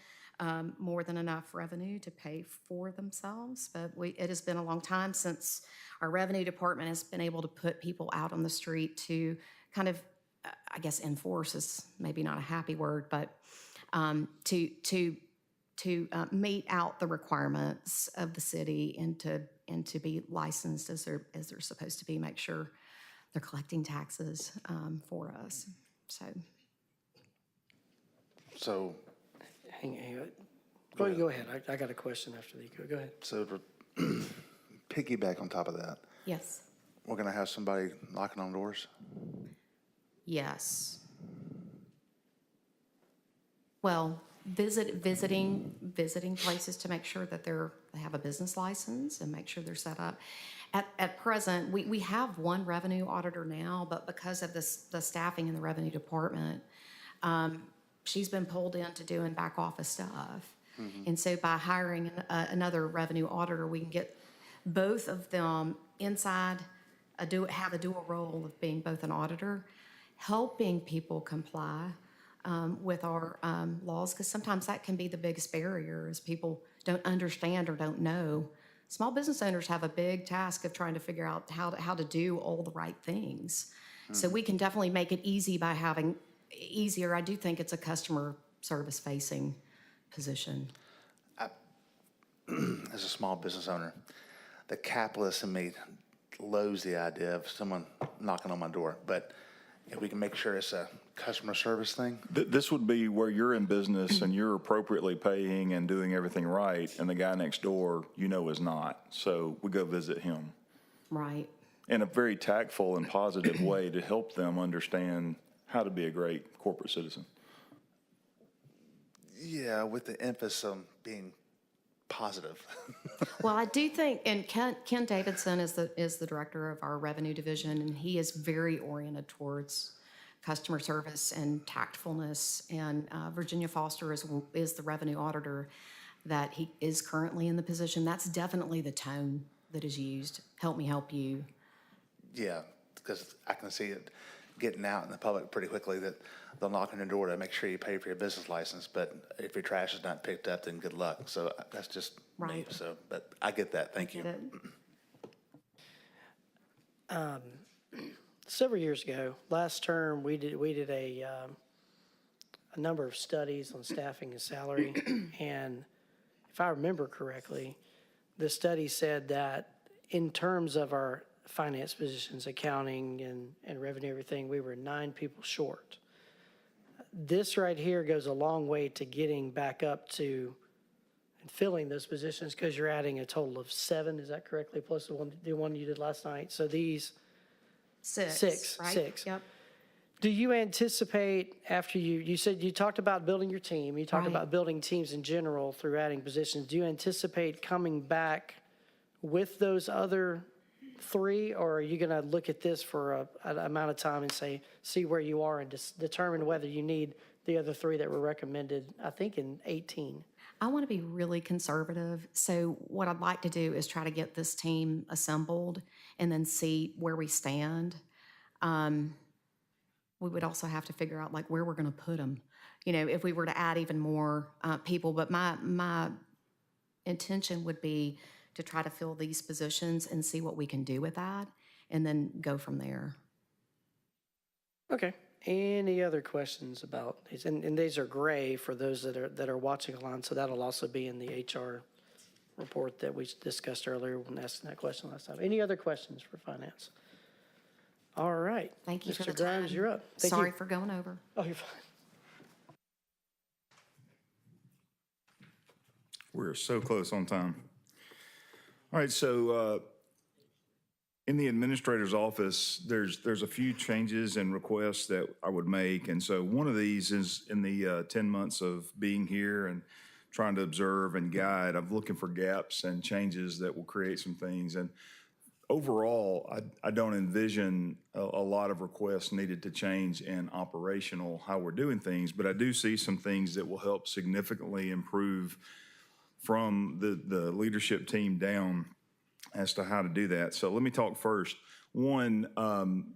more than enough revenue to pay for themselves. But it has been a long time since our revenue department has been able to put people out on the street to kind of, I guess, enforce is maybe not a happy word, but to meet out the requirements of the city and to be licensed as they're supposed to be, make sure they're collecting taxes for us. So, Hang on. Go ahead. I got a question after the, go ahead. so to piggyback on top of that, Yes. we're gonna have somebody knocking on doors? Yes. Well, visiting places to make sure that they have a business license and make sure they're set up. At present, we have one revenue auditor now, but because of the staffing in the revenue department, she's been pulled into doing back office stuff. And so by hiring another revenue auditor, we can get both of them inside, have a dual role of being both an auditor, helping people comply with our laws, because sometimes that can be the biggest barrier is people don't understand or don't know. Small business owners have a big task of trying to figure out how to do all the right things. So we can definitely make it easy by having easier. I do think it's a customer service facing position. As a small business owner, the capitalist in me loathes the idea of someone knocking on my door. But if we can make sure it's a customer service thing, This would be where you're in business and you're appropriately paying and doing everything right, and the guy next door, is not. So we go visit him Right. in a very tactful and positive way to help them understand how to be a great corporate citizen. yeah, with the emphasis on being positive. Well, I do think, and Ken Davidson is the director of our revenue division, and he is very oriented towards customer service and tactfulness. And Virginia Foster is the revenue auditor that he is currently in the position. That's definitely the tone that is used. Help me help you. Yeah, because I can see it getting out in the public pretty quickly that they'll knock on your door to make sure you pay for your business license, but if your trash is not picked up, then good luck. So that's just me, Right. so, but I get that, thank you. Get it? Several years ago, last term, we did a number of studies on staffing and salary. And if I remember correctly, the study said that in terms of our finance positions, accounting and revenue, everything, we were 9 people short. This right here goes a long way to getting back up to and filling those positions, because you're adding a total of 7, is that correctly, plus the one you did last night? So these, Six, right? six. Yep. do you anticipate after you said you talked about building your team, you talked Right. about building teams in general through adding positions. Do you anticipate coming back with those other 3, or are you going to look at this for an amount of time and see where you are and determine whether you need the other 3 that were recommended, I think, in 18? I want to be really conservative. So what I'd like to do is try to get this team assembled and then see where we stand. We would also have to figure out like where we're going to put them, if we were to add even more people. But my intention would be to try to fill these positions and see what we can do with that and then go from there. Okay. Any other questions about these? And these are gray for those that are watching online, so that'll also be in the HR report that we discussed earlier when asking that question last time. Any other questions for finance? All right. Thank you for the Mr. Grimes, time. you're up. Thank Sorry you. for going over. Oh, you're fine. We're so close on time. All right, so in the administrator's office, there's a few changes and requests that I would make. And so one of these is in the 10 months of being here and trying to observe and guide, I'm looking for gaps and changes that will create some things. And overall, I don't envision a lot of requests needed to change in operational how we're doing things, but I do see some things that will help significantly improve from the leadership team down as to how to do that. So let me talk first. One, I'm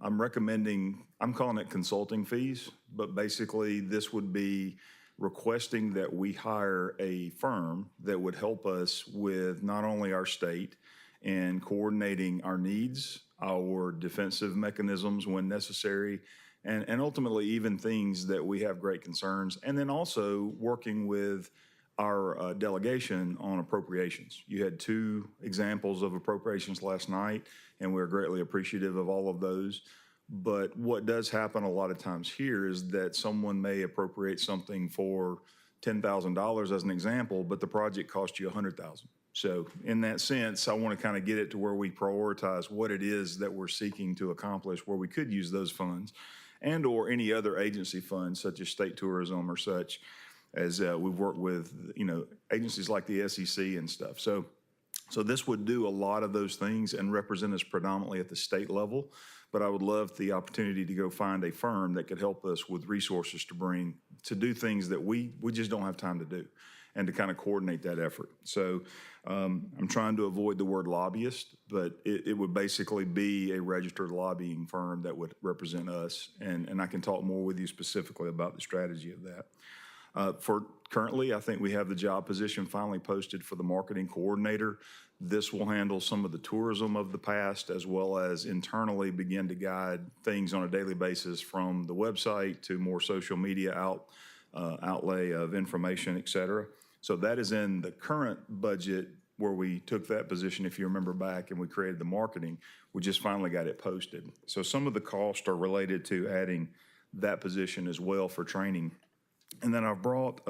calling it consulting fees, but basically this would be requesting that we hire a firm that would help us with not only our state and coordinating our needs, our defensive mechanisms when necessary, and ultimately even things that we have great concerns, and then also working with our delegation on appropriations. You had 2 examples of appropriations last night, and we're greatly appreciative of all of those. But what does happen a lot of times here is that someone may appropriate something for $10,000 as an example, but the project cost you $100,000. So in that sense, I want to kind of get it to where we prioritize what it is that we're seeking to accomplish, where we could use those funds and or any other agency funds such as state tourism or such, as we've worked with, agencies like the SEC and stuff. So this would do a lot of those things and represent us predominantly at the state level. But I would love the opportunity to go find a firm that could help us with resources to do things that we just don't have time to do, and to kind of coordinate that effort. So I'm trying to avoid the word lobbyist, but it would basically be a registered lobbying firm that would represent us. And I can talk more with you specifically about the strategy of that. For currently, I think we have the job position finally posted for the marketing coordinator. This will handle some of the tourism of the past, as well as internally begin to guide things on a daily basis from the website to more social media outlay of information, et cetera. So that is in the current budget where we took that position, if you remember back, and we created the marketing. We just finally got it posted. So some of the costs are related to adding that position as well for training. And then I've brought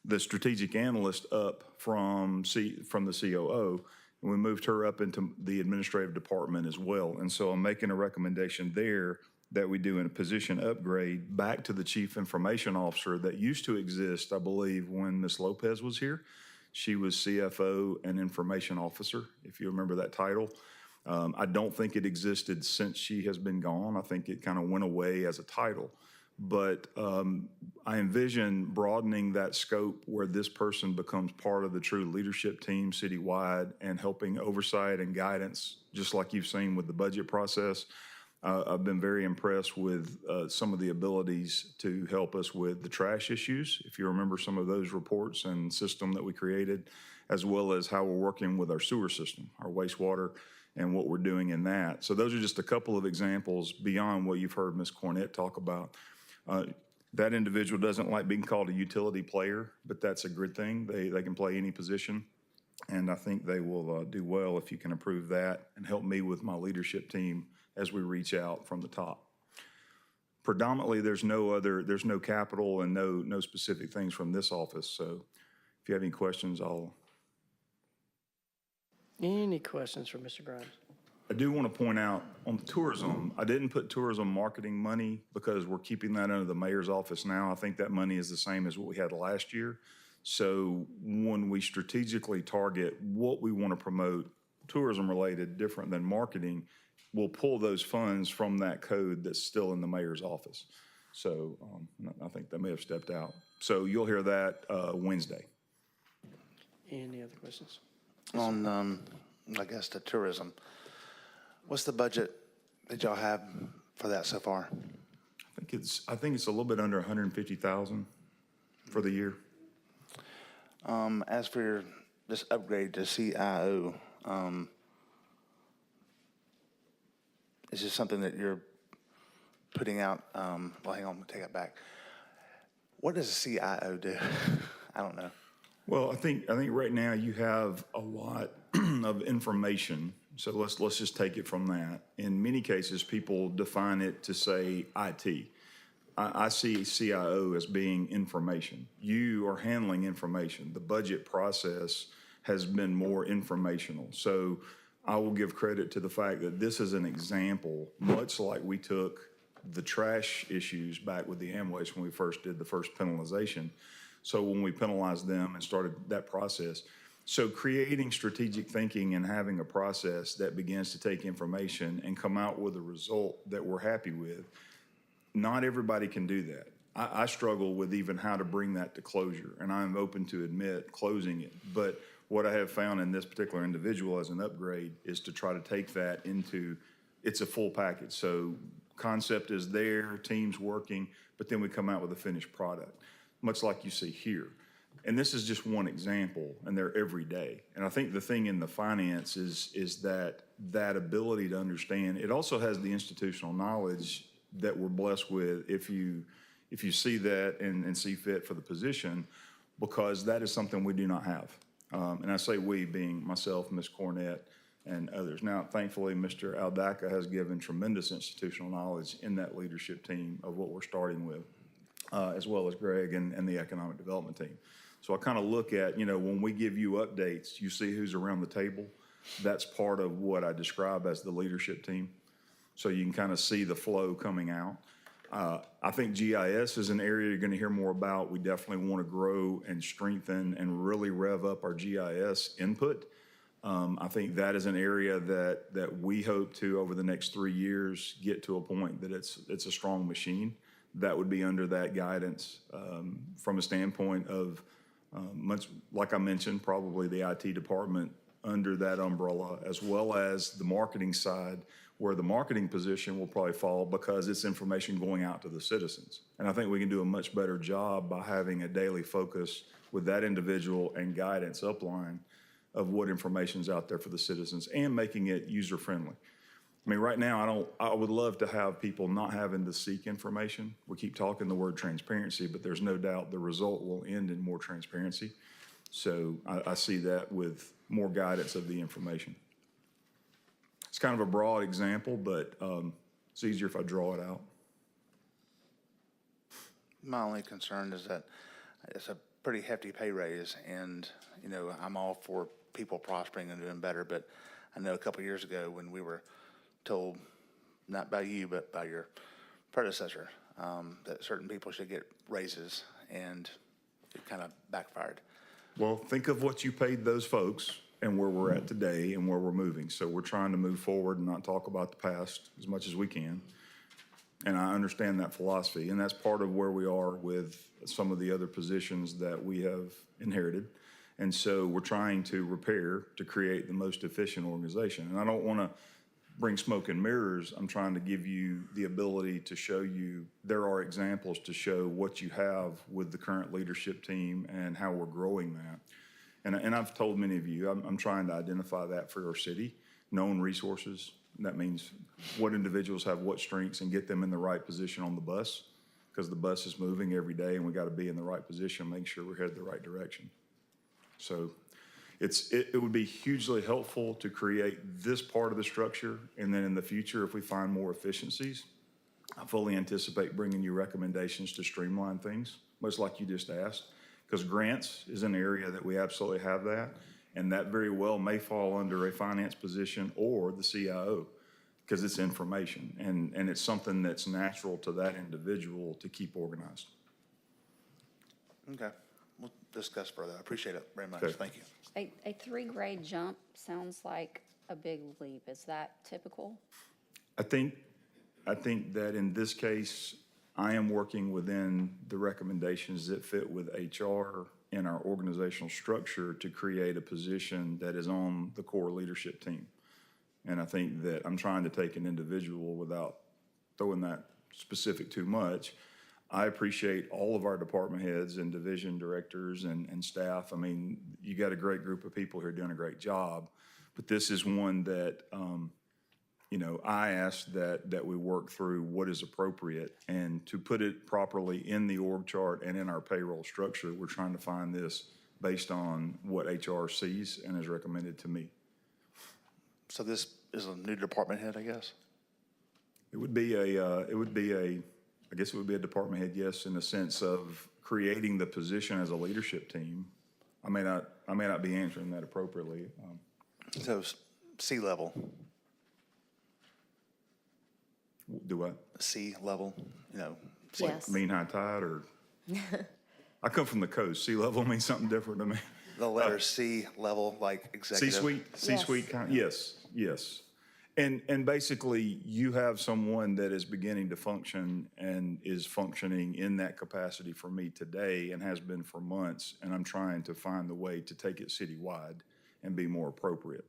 the strategic analyst up from the COO, and we moved her up into the administrative department as well. And so I'm making a recommendation there that we do in a position upgrade back to the chief information officer that used to exist, I believe, when Ms. Lopez was here. She was CFO and information officer, if you remember that title. I don't think it existed since she has been gone. I think it kind of went away as a title. But I envision broadening that scope where this person becomes part of the true leadership team citywide and helping oversight and guidance, just like you've seen with the budget process. I've been very impressed with some of the abilities to help us with the trash issues, if you remember some of those reports and system that we created, as well as how we're working with our sewer system, our wastewater, and what we're doing in that. So those are just a couple of examples beyond what you've heard Ms. Cornett talk about. That individual doesn't like being called a utility player, but that's a good thing. They can play any position, and I think they will do well if you can improve that and help me with my leadership team as we reach out from the top. Predominantly, there's no capital and no specific things from this office. So if you have any questions, Any questions for Mr. Grimes? I do want to point out on the tourism, I didn't put tourism marketing money because we're keeping that under the mayor's office now. I think that money is the same as what we had last year. So when we strategically target what we want to promote, tourism related, different than marketing, we'll pull those funds from that code that's still in the mayor's office. So I think they may have stepped out. So you'll hear that Wednesday. Any other questions? On, I guess, the tourism, what's the budget that y'all have for that so far? I think it's a little bit under 150,000 for the year. As for this upgrade to CIO, is this something that you're putting out? Well, hang on, I'm gonna take it back. What does a CIO do? I don't know. Well, I think right now you have a lot of information. So let's just take it from that. In many cases, people define it to say IT. I see CIO as being information. You are handling information. The budget process has been more informational. So I will give credit to the fact that this is an example, much like we took the trash issues back with the Amways when we first did the first penalization. So when we penalized them and started that process. So creating strategic thinking and having a process that begins to take information and come out with a result that we're happy with, not everybody can do that. I struggle with even how to bring that to closure, and I'm open to admit closing it. But what I have found in this particular individual as an upgrade is to try to take that into, it's a full package. So concept is there, team's working, but then we come out with a finished product, much like you see here. And this is just one example, and they're every day. And I think the thing in the finance is that ability to understand. It also has the institutional knowledge that we're blessed with if you see that and see fit for the position, because that is something we do not have. And I say we being myself, Ms. Cornett, and others. Now, thankfully, Mr. Aldaka has given tremendous institutional knowledge in that leadership team of what we're starting with, as well as Greg and the economic development team. So I kind of look at, when we give you updates, you see who's around the table. That's part of what I describe as the leadership team. So you can kind of see the flow coming out. I think GIS is an area you're going to hear more about. We definitely want to grow and strengthen and really rev up our GIS input. I think that is an area that we hope to, over the next 3 years, get to a point that it's a strong machine. That would be under that guidance from a standpoint of, much like I mentioned, probably the IT department under that umbrella, as well as the marketing side, where the marketing position will probably fall because it's information going out to the citizens. And I think we can do a much better job by having a daily focus with that individual and guidance upline of what information's out there for the citizens and making it user-friendly. I mean, right now, I would love to have people not having to seek information. We keep talking the word transparency, but there's no doubt the result will end in more transparency. So I see that with more guidance of the information. It's kind of a broad example, but it's easier if I draw it out. My only concern is that it's a pretty hefty pay raise, and, you know, I'm all for people prospering and doing better, but I know a couple of years ago when we were told, not by you, but by your predecessor, that certain people should get raises, and it kind of backfired. Well, think of what you paid those folks and where we're at today and where we're moving. So we're trying to move forward and not talk about the past as much as we can. And I understand that philosophy, and that's part of where we are with some of the other positions that we have inherited. And so we're trying to repair to create the most efficient organization. And I don't want to bring smoke and mirrors. I'm trying to give you the ability to show you there are examples to show what you have with the current leadership team and how we're growing that. And I've told many of you, I'm trying to identify that for our city, known resources. That means what individuals have what strengths and get them in the right position on the bus, because the bus is moving every day and we got to be in the right position, make sure we're headed the right direction. So it would be hugely helpful to create this part of the structure, and then in the future, if we find more efficiencies, I fully anticipate bringing you recommendations to streamline things, much like you just asked, because grants is an area that we absolutely have that, and that very well may fall under a finance position or the CIO, because it's information, and it's something that's natural to that individual to keep organized. Okay, we'll discuss further. I appreciate it very much. Okay. Thank you. A 3-grade jump sounds like a big leap. Is that typical? I think that in this case, I am working within the recommendations that fit with HR and our organizational structure to create a position that is on the core leadership team. And I think that I'm trying to take an individual without throwing that specific too much. I appreciate all of our department heads and division directors and staff. I mean, you got a great group of people here doing a great job, but this is one that, you know, I asked that we work through what is appropriate, and to put it properly in the org chart and in our payroll structure, we're trying to find this based on what HR sees and is recommended to me. So this is a new department head, I guess? I guess it would be a department head, yes, in the sense of creating the position as a leadership team. I may not be answering that appropriately. So C level, Do what? C level, you know. Yes. Mean high tide, or? I come from the coast. Sea level means something different to me. The letter C level, like executive. C-suite kind, yes. And basically, you have someone that is beginning to function and is functioning in that capacity for me today and has been for months, and I'm trying to find the way to take it citywide and be more appropriate.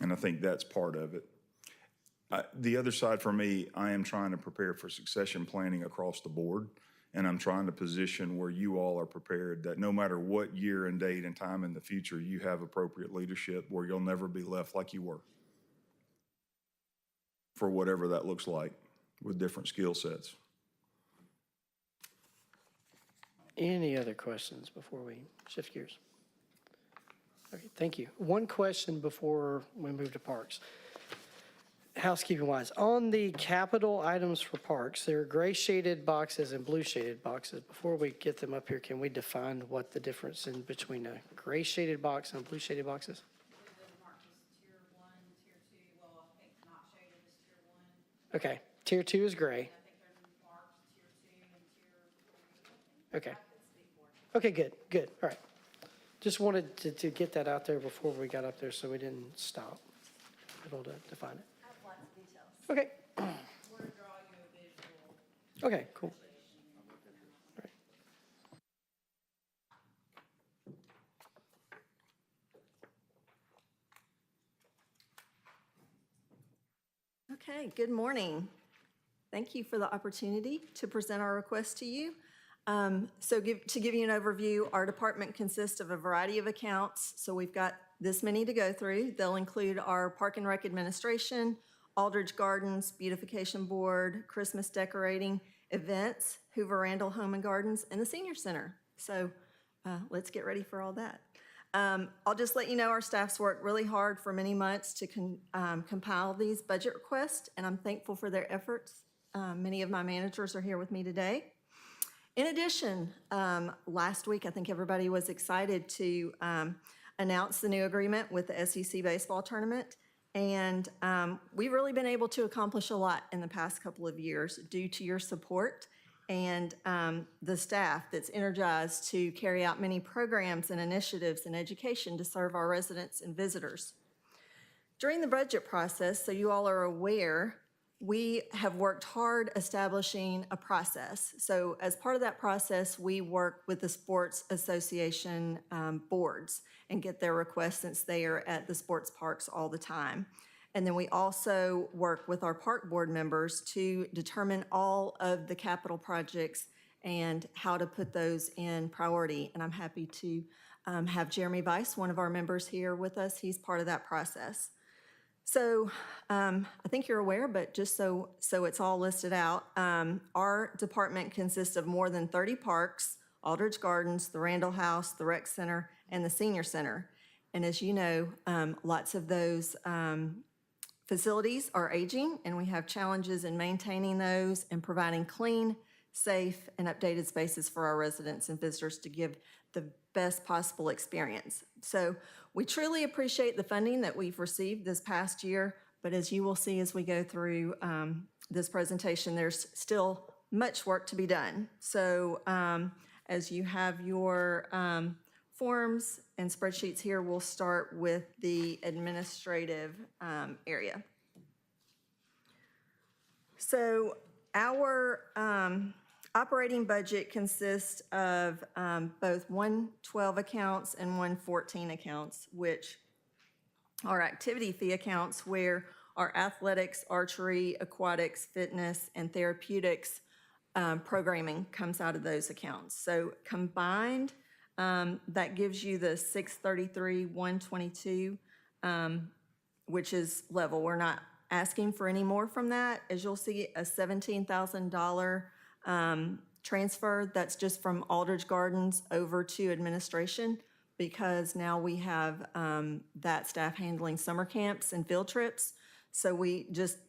And I think that's part of it. The other side for me, I am trying to prepare for succession planning across the board, and I'm trying to position where you all are prepared that no matter what year and date and time in the future, you have appropriate leadership where you'll never be left like you were, for whatever that looks like with different skill sets. Any other questions before we shift gears? Okay, thank you. One question before we move to parks. Housekeeping wise, on the capital items for parks, there are gray shaded boxes and blue shaded boxes. Before we get them up here, can we define what the difference in between a gray shaded box and a blue shaded box is? Okay, tier 2 is gray. Okay. Okay, good, all right. Just wanted to get that out there before we got up there so we didn't stop. Able to define it. Okay. Okay, cool. All right. Okay, good morning. Thank you for the opportunity to present our request to you. To give you an overview, our department consists of a variety of accounts. So we've got this many to go through. They'll include our Park and Rec Administration, Aldridge Gardens, Beautification Board, Christmas decorating, events, Hoover Randall Home and Gardens, and the Senior Center. So let's get ready for all that. I'll just let you know our staff's worked really hard for many months to compile these budget requests, and I'm thankful for their efforts. Many of my managers are here with me today. In addition, last week, I think everybody was excited to announce the new agreement with the SEC baseball tournament. And we've really been able to accomplish a lot in the past couple of years due to your support and the staff that's energized to carry out many programs and initiatives in education to serve our residents and visitors. During the budget process, so you all are aware, we have worked hard establishing a process. So as part of that process, we work with the Sports Association boards and get their requests since they are at the sports parks all the time. And then we also work with our park board members to determine all of the capital projects and how to put those in priority. And I'm happy to have Jeremy Weiss, one of our members, here with us. He's part of that process. So I think you're aware, but just so it's all listed out, our department consists of more than 30 parks, Aldridge Gardens, the Randall House, the Rec Center, and the Senior Center. And as you know, lots of those facilities are aging, and we have challenges in maintaining those and providing clean, safe, and updated spaces for our residents and visitors to give the best possible experience. So we truly appreciate the funding that we've received this past year, but as you will see as we go through this presentation, there's still much work to be done. So as you have your forms and spreadsheets here, we'll start with the administrative area. So our operating budget consists of both 112 accounts and 114 accounts, which are activity fee accounts where our athletics, archery, aquatics, fitness, and therapeutics programming comes out of those accounts. So combined, that gives you the 633, 122, which is level. We're not asking for any more from that. As you'll see, a $17,000 transfer, that's just from Aldridge Gardens over to administration, because now we have that staff handling summer camps and field trips. So we just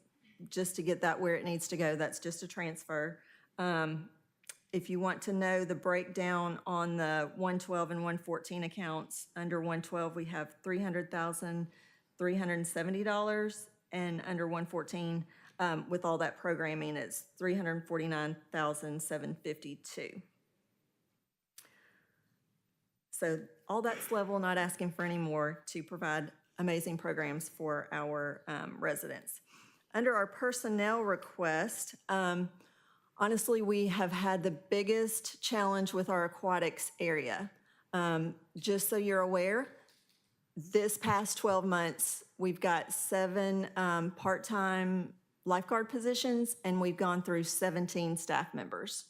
to get that where it needs to go, that's just a transfer. If you want to know the breakdown on the 112 and 114 accounts, under 112 we have $300,370, and under 114 with all that programming, it's $349,752. So all that's level, not asking for any more to provide amazing programs for our residents. Under our personnel request, honestly, we have had the biggest challenge with our aquatics area. Just so you're aware, this past 12 months, we've got 7 part-time lifeguard positions, and we've gone through 17 staff members.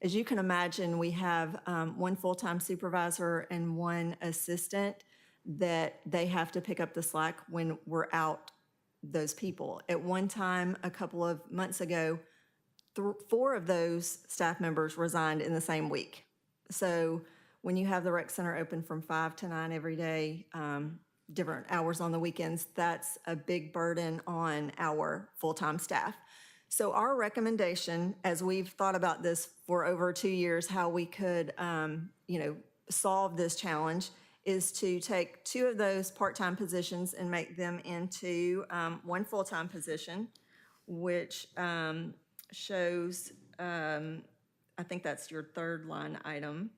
As you can imagine, we have 1 full-time supervisor and 1 assistant that they have to pick up the slack when we're out those people. At one time, a couple of months ago, 4 of those staff members resigned in the same week. So when you have the rec center open from 5 to 9 every day, different hours on the weekends, that's a big burden on our full-time staff. So our recommendation, as we've thought about this for over 2 years, how we could, solve this challenge, is to take 2 of those part-time positions and make them into 1 full-time position, which shows, I think that's your 3rd line item,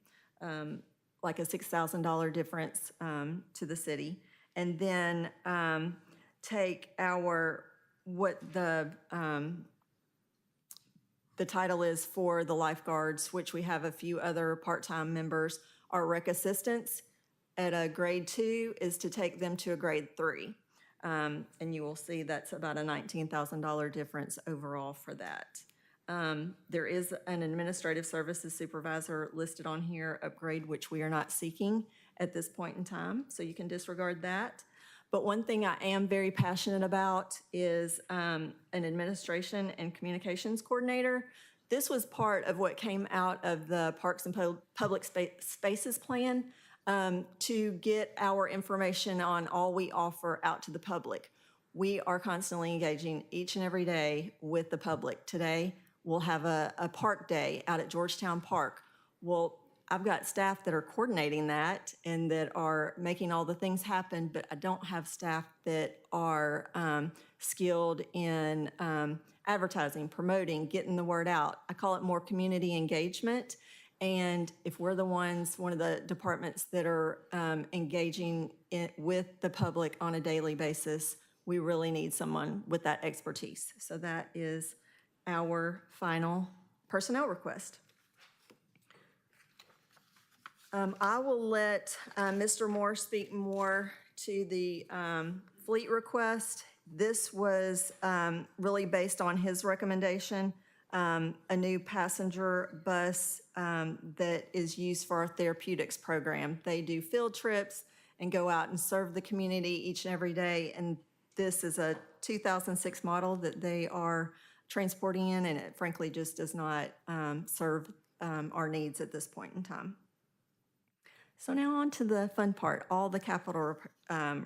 like a $6,000 difference to the city. And then take what the title is for the lifeguards, which we have a few other part-time members, our rec assistants at a grade 2 is to take them to a grade 3. And you will see that's about a $19,000 difference overall for that. There is an administrative services supervisor listed on here, upgrade, which we are not seeking at this point in time, so you can disregard that. But one thing I am very passionate about is an administration and communications coordinator. This was part of what came out of the Parks and Public Spaces Plan to get our information on all we offer out to the public. We are constantly engaging each and every day with the public. Today, we'll have a park day out at Georgetown Park. Well, I've got staff that are coordinating that and that are making all the things happen, but I don't have staff that are skilled in advertising, promoting, getting the word out. I call it more community engagement. And if we're one of the departments that are engaging with the public on a daily basis, we really need someone with that expertise. So that is our final personnel request. I will let Mr. Moore speak more to the fleet request. This was really based on his recommendation, a new passenger bus that is used for our therapeutics program. They do field trips and go out and serve the community each and every day. And this is a 2006 model that they are transporting in, and it frankly just does not serve our needs at this point in time. So now on to the fun part, all the capital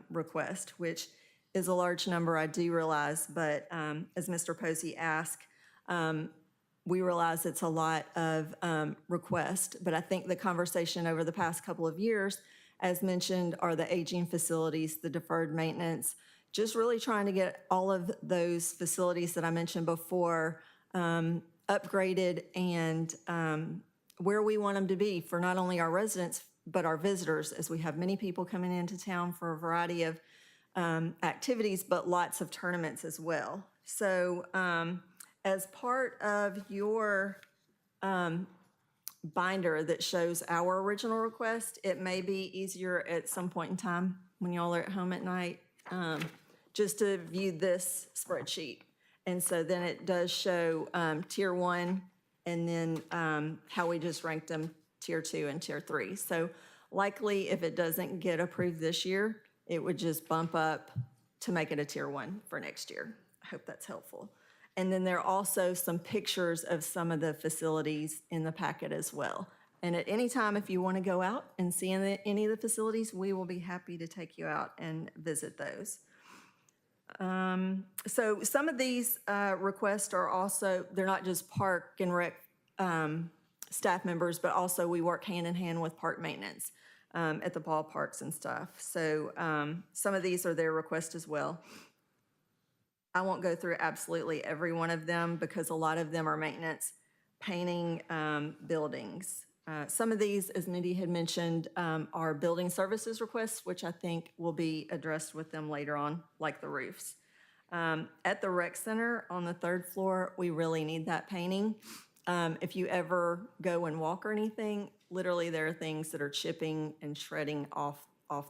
request, which is a large number, I do realize, but as Mr. Posey asked, we realize it's a lot of requests, but I think the conversation over the past couple of years, as mentioned, are the aging facilities, the deferred maintenance, just really trying to get all of those facilities that I mentioned before upgraded and where we want them to be for not only our residents, but our visitors, as we have many people coming into town for a variety of activities, but lots of tournaments as well. So as part of your binder that shows our original request, it may be easier at some point in time when y'all are at home at night just to view this spreadsheet. And so then it does show tier 1 and then how we just ranked them tier 2 and tier 3. So likely if it doesn't get approved this year, it would just bump up to make it a tier 1 for next year. I hope that's helpful. And then there are also some pictures of some of the facilities in the packet as well. And at any time, if you want to go out and see any of the facilities, we will be happy to take you out and visit those. So some of these requests are also, they're not just park and rec staff members, but also we work hand in hand with park maintenance at the ballparks and stuff. So some of these are their requests as well. I won't go through absolutely every one of them because a lot of them are maintenance, painting buildings. Some of these, as Mindy had mentioned, are building services requests, which I think will be addressed with them later on, like the roofs. At the rec center on the 3rd floor, we really need that painting. If you ever go and walk or anything, literally there are things that are chipping and shredding off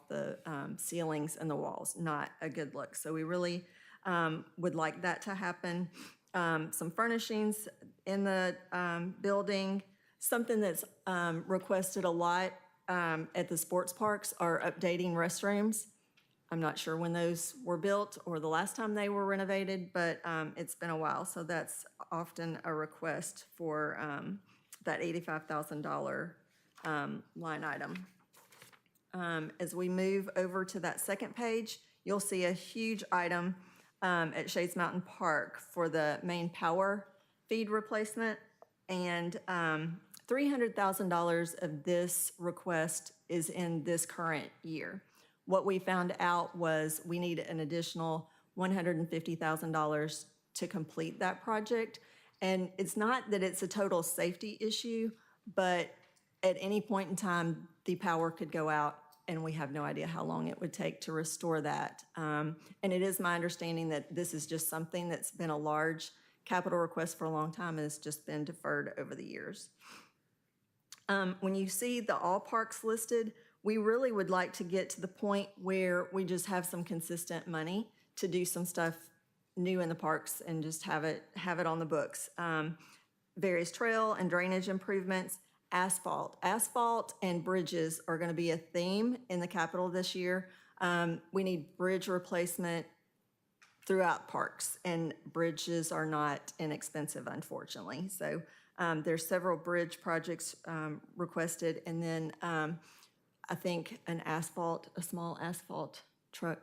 the ceilings and the walls. Not a good look. So we really would like that to happen. Some furnishings in the building. Something that's requested a lot at the sports parks are updating restrooms. I'm not sure when those were built or the last time they were renovated, but it's been a while. So that's often a request for that $85,000 line item. As we move over to that second page, you'll see a huge item at Shades Mountain Park for the main power feed replacement. And $300,000 of this request is in this current year. What we found out was we need an additional $150,000 to complete that project. And it's not that it's a total safety issue, but at any point in time, the power could go out and we have no idea how long it would take to restore that. And it is my understanding that this is just something that's been a large capital request for a long time and it's just been deferred over the years. When you see the all parks listed, we really would like to get to the point where we just have some consistent money to do some stuff new in the parks and just have it on the books. Various trail and drainage improvements, asphalt. Asphalt and bridges are going to be a theme in the Capitol this year. We need bridge replacement throughout parks, and bridges are not inexpensive, unfortunately. So there's several bridge projects requested, and then I think a small asphalt truck,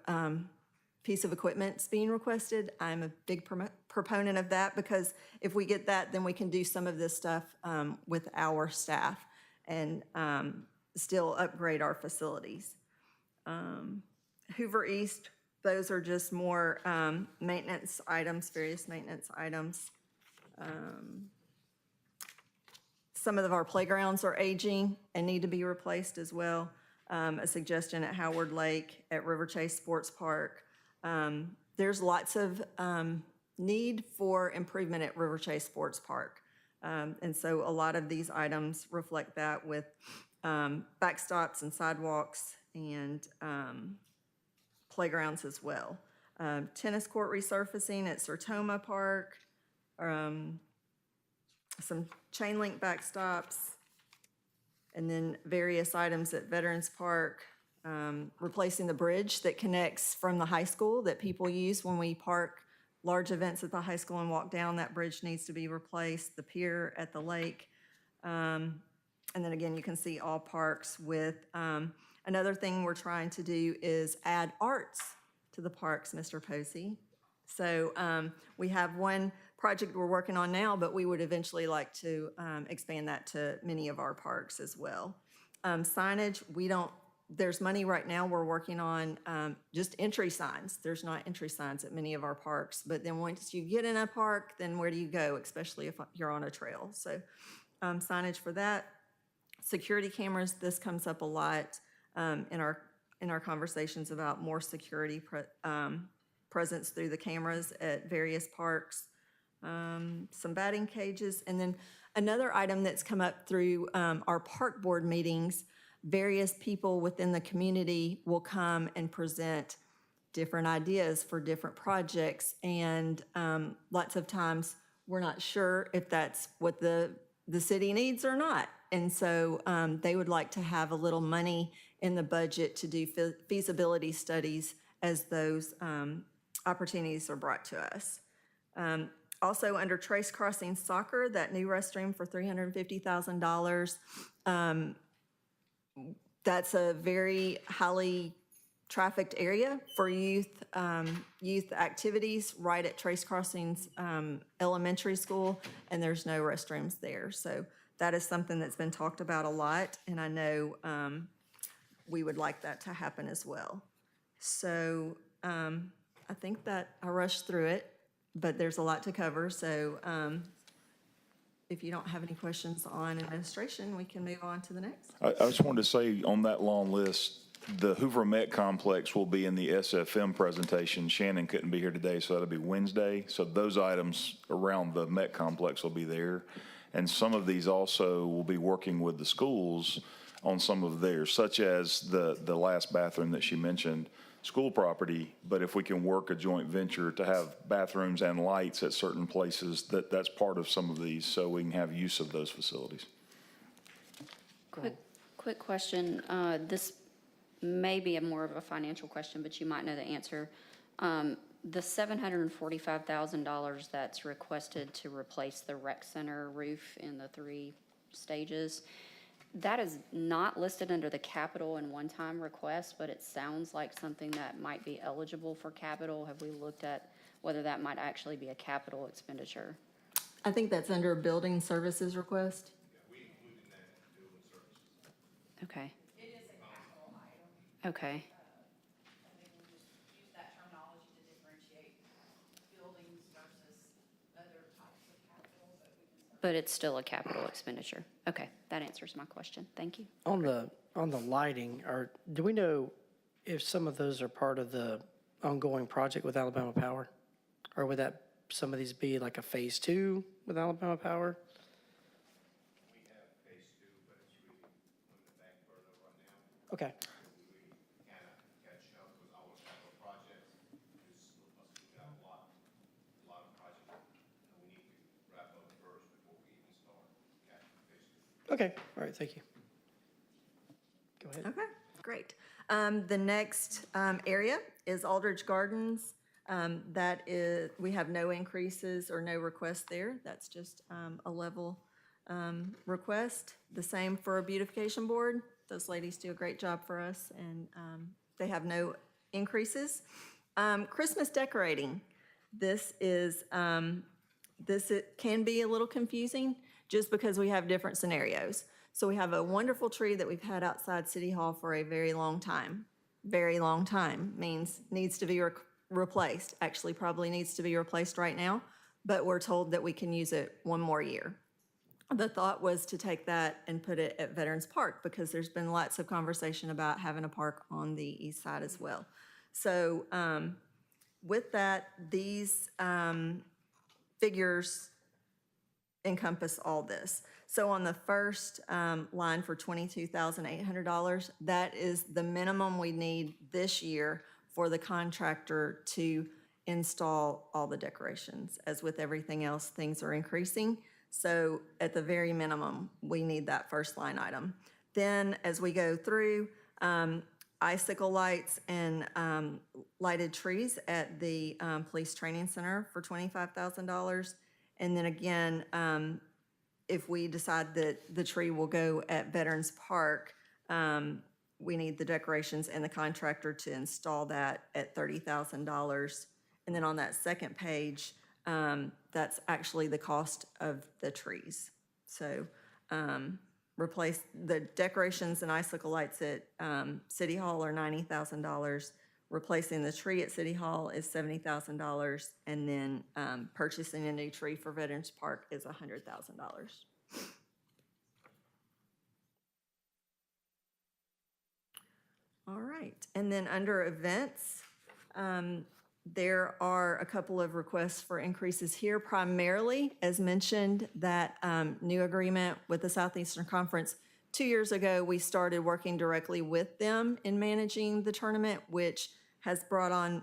piece of equipment's being requested. I'm a big proponent of that, because if we get that, then we can do some of this stuff with our staff and still upgrade our facilities. Hoover East, those are just more maintenance items, various maintenance items. Some of our playgrounds are aging and need to be replaced as well. A suggestion at Howard Lake, at River Chase Sports Park. There's lots of need for improvement at River Chase Sports Park. And so a lot of these items reflect that, with backstops and sidewalks and playgrounds as well. Tennis court resurfacing at Sertoma Park, some chain link backstops, and then various items at Veterans Park, replacing the bridge that connects from the high school that people use when we park large events at the high school and walk down. That bridge needs to be replaced, the pier at the lake. And then again, you can see all parks with, another thing we're trying to do is add arts to the parks, Mr. Posey. So we have one project we're working on now, but we would eventually like to expand that to many of our parks as well. Signage, there's money right now we're working on just entry signs. There's not entry signs at many of our parks, but then once you get in a park, then where do you go, especially if you're on a trail? So signage for that. Security cameras, this comes up a lot in our conversations about more security presence through the cameras at various parks. Some batting cages, and then another item that's come up through our park board meetings, various people within the community will come and present different ideas for different projects, and lots of times we're not sure if that's what the city needs or not. And so they would like to have a little money in the budget to do feasibility studies as those opportunities are brought to us. Also, under Trace Crossing Soccer, that new restroom for $350,000, that's a very highly trafficked area for youth activities right at Trace Crossings Elementary School, and there's no restrooms there. So that is something that's been talked about a lot, and I know we would like that to happen as well. So I think that I rushed through it, but there's a lot to cover. So if you don't have any questions on administration, we can move on to the next. I just wanted to say on that long list, the Hoover Met Complex will be in the SFM presentation. Shannon couldn't be here today, so that'll be Wednesday. So those items around the Met Complex will be there. And some of these also will be working with the schools on some of theirs, such as the last bathroom that she mentioned, school property. But if we can work a joint venture to have bathrooms and lights at certain places, that's part of some of these, so we can have use of those facilities. Quick question. This may be more of a financial question, but you might know the answer. The $745,000 that's requested to replace the rec center roof in the 3 stages, that is not listed under the capital and one-time request, but it sounds like something that might be eligible for capital. Have we looked at whether that might actually be a capital expenditure? I think that's under a building services request. Okay. It is a capital item. Okay. I think we just use that terminology to differentiate buildings versus other types of capital, But it's still a capital expenditure. Okay, that answers my question. Thank you. On the lighting, do we know if some of those are part of the ongoing project with Alabama Power? Or would some of these be like a phase 2 with Alabama Power? We have phase 2, but it's really putting the back burner right now. Okay. We kind of catch up with our capital projects. Because we got a lot of projects, and we need to wrap up first before we even start catching phase 2. Okay, all right, thank you. Go ahead. Okay, great. The next area is Aldridge Gardens. That is, we have no increases or no requests there. That's just a level request. The same for a beautification board. Those ladies do a great job for us, and they have no increases. Christmas decorating. This is, it can be a little confusing just because we have different scenarios. So we have a wonderful tree that we've had outside City Hall for a very long time. Very long time means needs to be replaced. Actually, probably needs to be replaced right now, but we're told that we can use it one more year. The thought was to take that and put it at Veterans Park because there's been lots of conversation about having a park on the east side as well. So with that, these figures encompass all this. So on the first line for $22,800, that is the minimum we need this year for the contractor to install all the decorations. As with everything else, things are increasing. So at the very minimum, we need that first line item. Then as we go through, icicle lights and lighted trees at the Police Training Center for $25,000. And then again, if we decide that the tree will go at Veterans Park, we need the decorations and the contractor to install that at $30,000. And then on that second page, that's actually the cost of the trees. So replace the decorations and icicle lights at City Hall are $90,000. Replacing the tree at City Hall is $70,000, and then purchasing a new tree for Veterans Park is $100,000. All right, and then under events, there are a couple of requests for increases here, primarily, as mentioned, that new agreement with the Southeastern Conference. 2 years ago, we started working directly with them in managing the tournament, which has brought on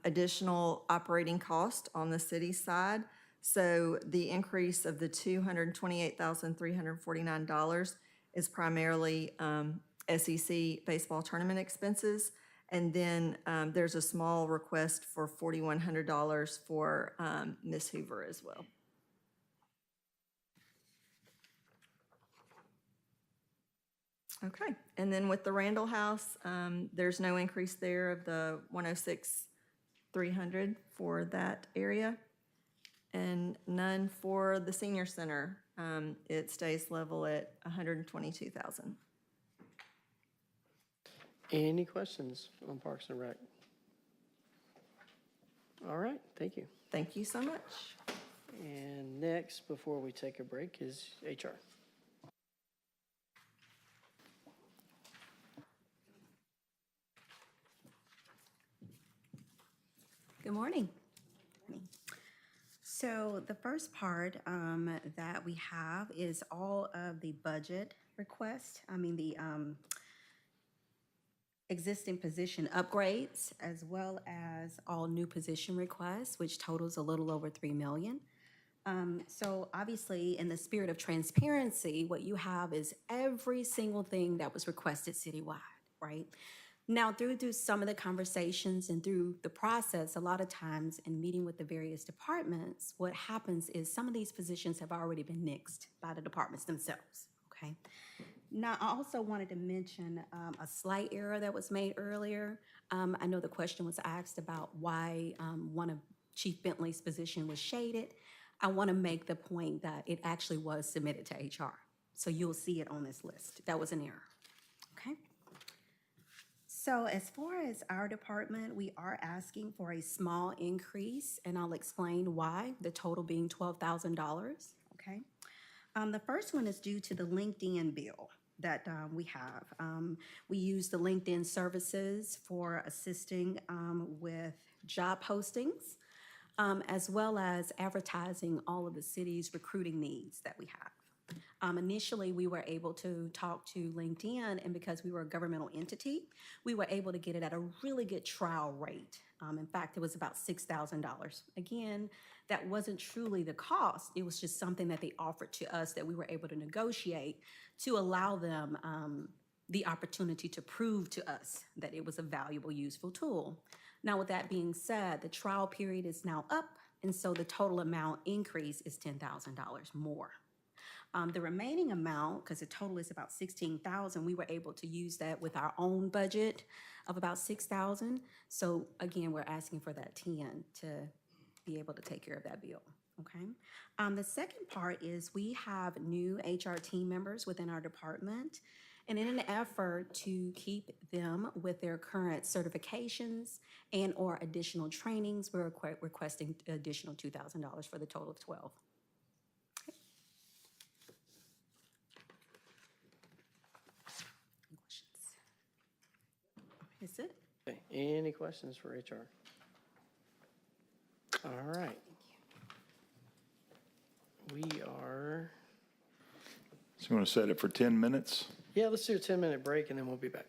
additional operating cost on the city side. So the increase of the $228,349 is primarily SEC baseball tournament expenses. And then there's a small request for $4,100 for Miss Hoover as well. Okay, and then with the Randall House, there's no increase there of the $106,300 for that area, and none for the senior center. It stays level at $122,000. Any questions on Parks and Rec? All right, thank you. Thank you so much. And next, before we take a break, is HR. Good morning. So the first part that we have is all of the budget requests. The existing position upgrades, as well as all new position requests, which totals a little over $3 million. So obviously, in the spirit of transparency, what you have is every single thing that was requested citywide, right? Now, through some of the conversations and through the process, a lot of times in meeting with the various departments, what happens is some of these positions have already been nixed by the departments themselves, okay? Now, I also wanted to mention a slight error that was made earlier. I know the question was asked about why one of Chief Bentley's position was shaded. I want to make the point that it actually was submitted to HR. So you'll see it on this list. That was an error, okay? So as far as our department, we are asking for a small increase, and I'll explain why, the total being $12,000, okay? The first one is due to the LinkedIn bill that we have. We use the LinkedIn services for assisting with job postings, as well as advertising all of the city's recruiting needs that we have, Initially, we were able to talk to LinkedIn, and because we were a governmental entity, we were able to get it at a really good trial rate. In fact, it was about $6,000. Again, that wasn't truly the cost. It was just something that they offered to us that we were able to negotiate to allow them the opportunity to prove to us that it was a valuable, useful tool. Now, with that being said, the trial period is now up, and so the total amount increase is $10,000 more. The remaining amount, because the total is about $16,000, we were able to use that with our own budget of about $6,000. So again, we're asking for that 10 to be able to take care of that bill, okay? The second part is we have new HR team members within our department. And in an effort to keep them with their current certifications and/or additional trainings, we're requesting additional $2,000 for the total of 12. Any questions? Is it? Okay, any questions for HR? All right. We are, So you want to set it for 10 minutes? yeah, let's do a 10-minute break and then we'll be back.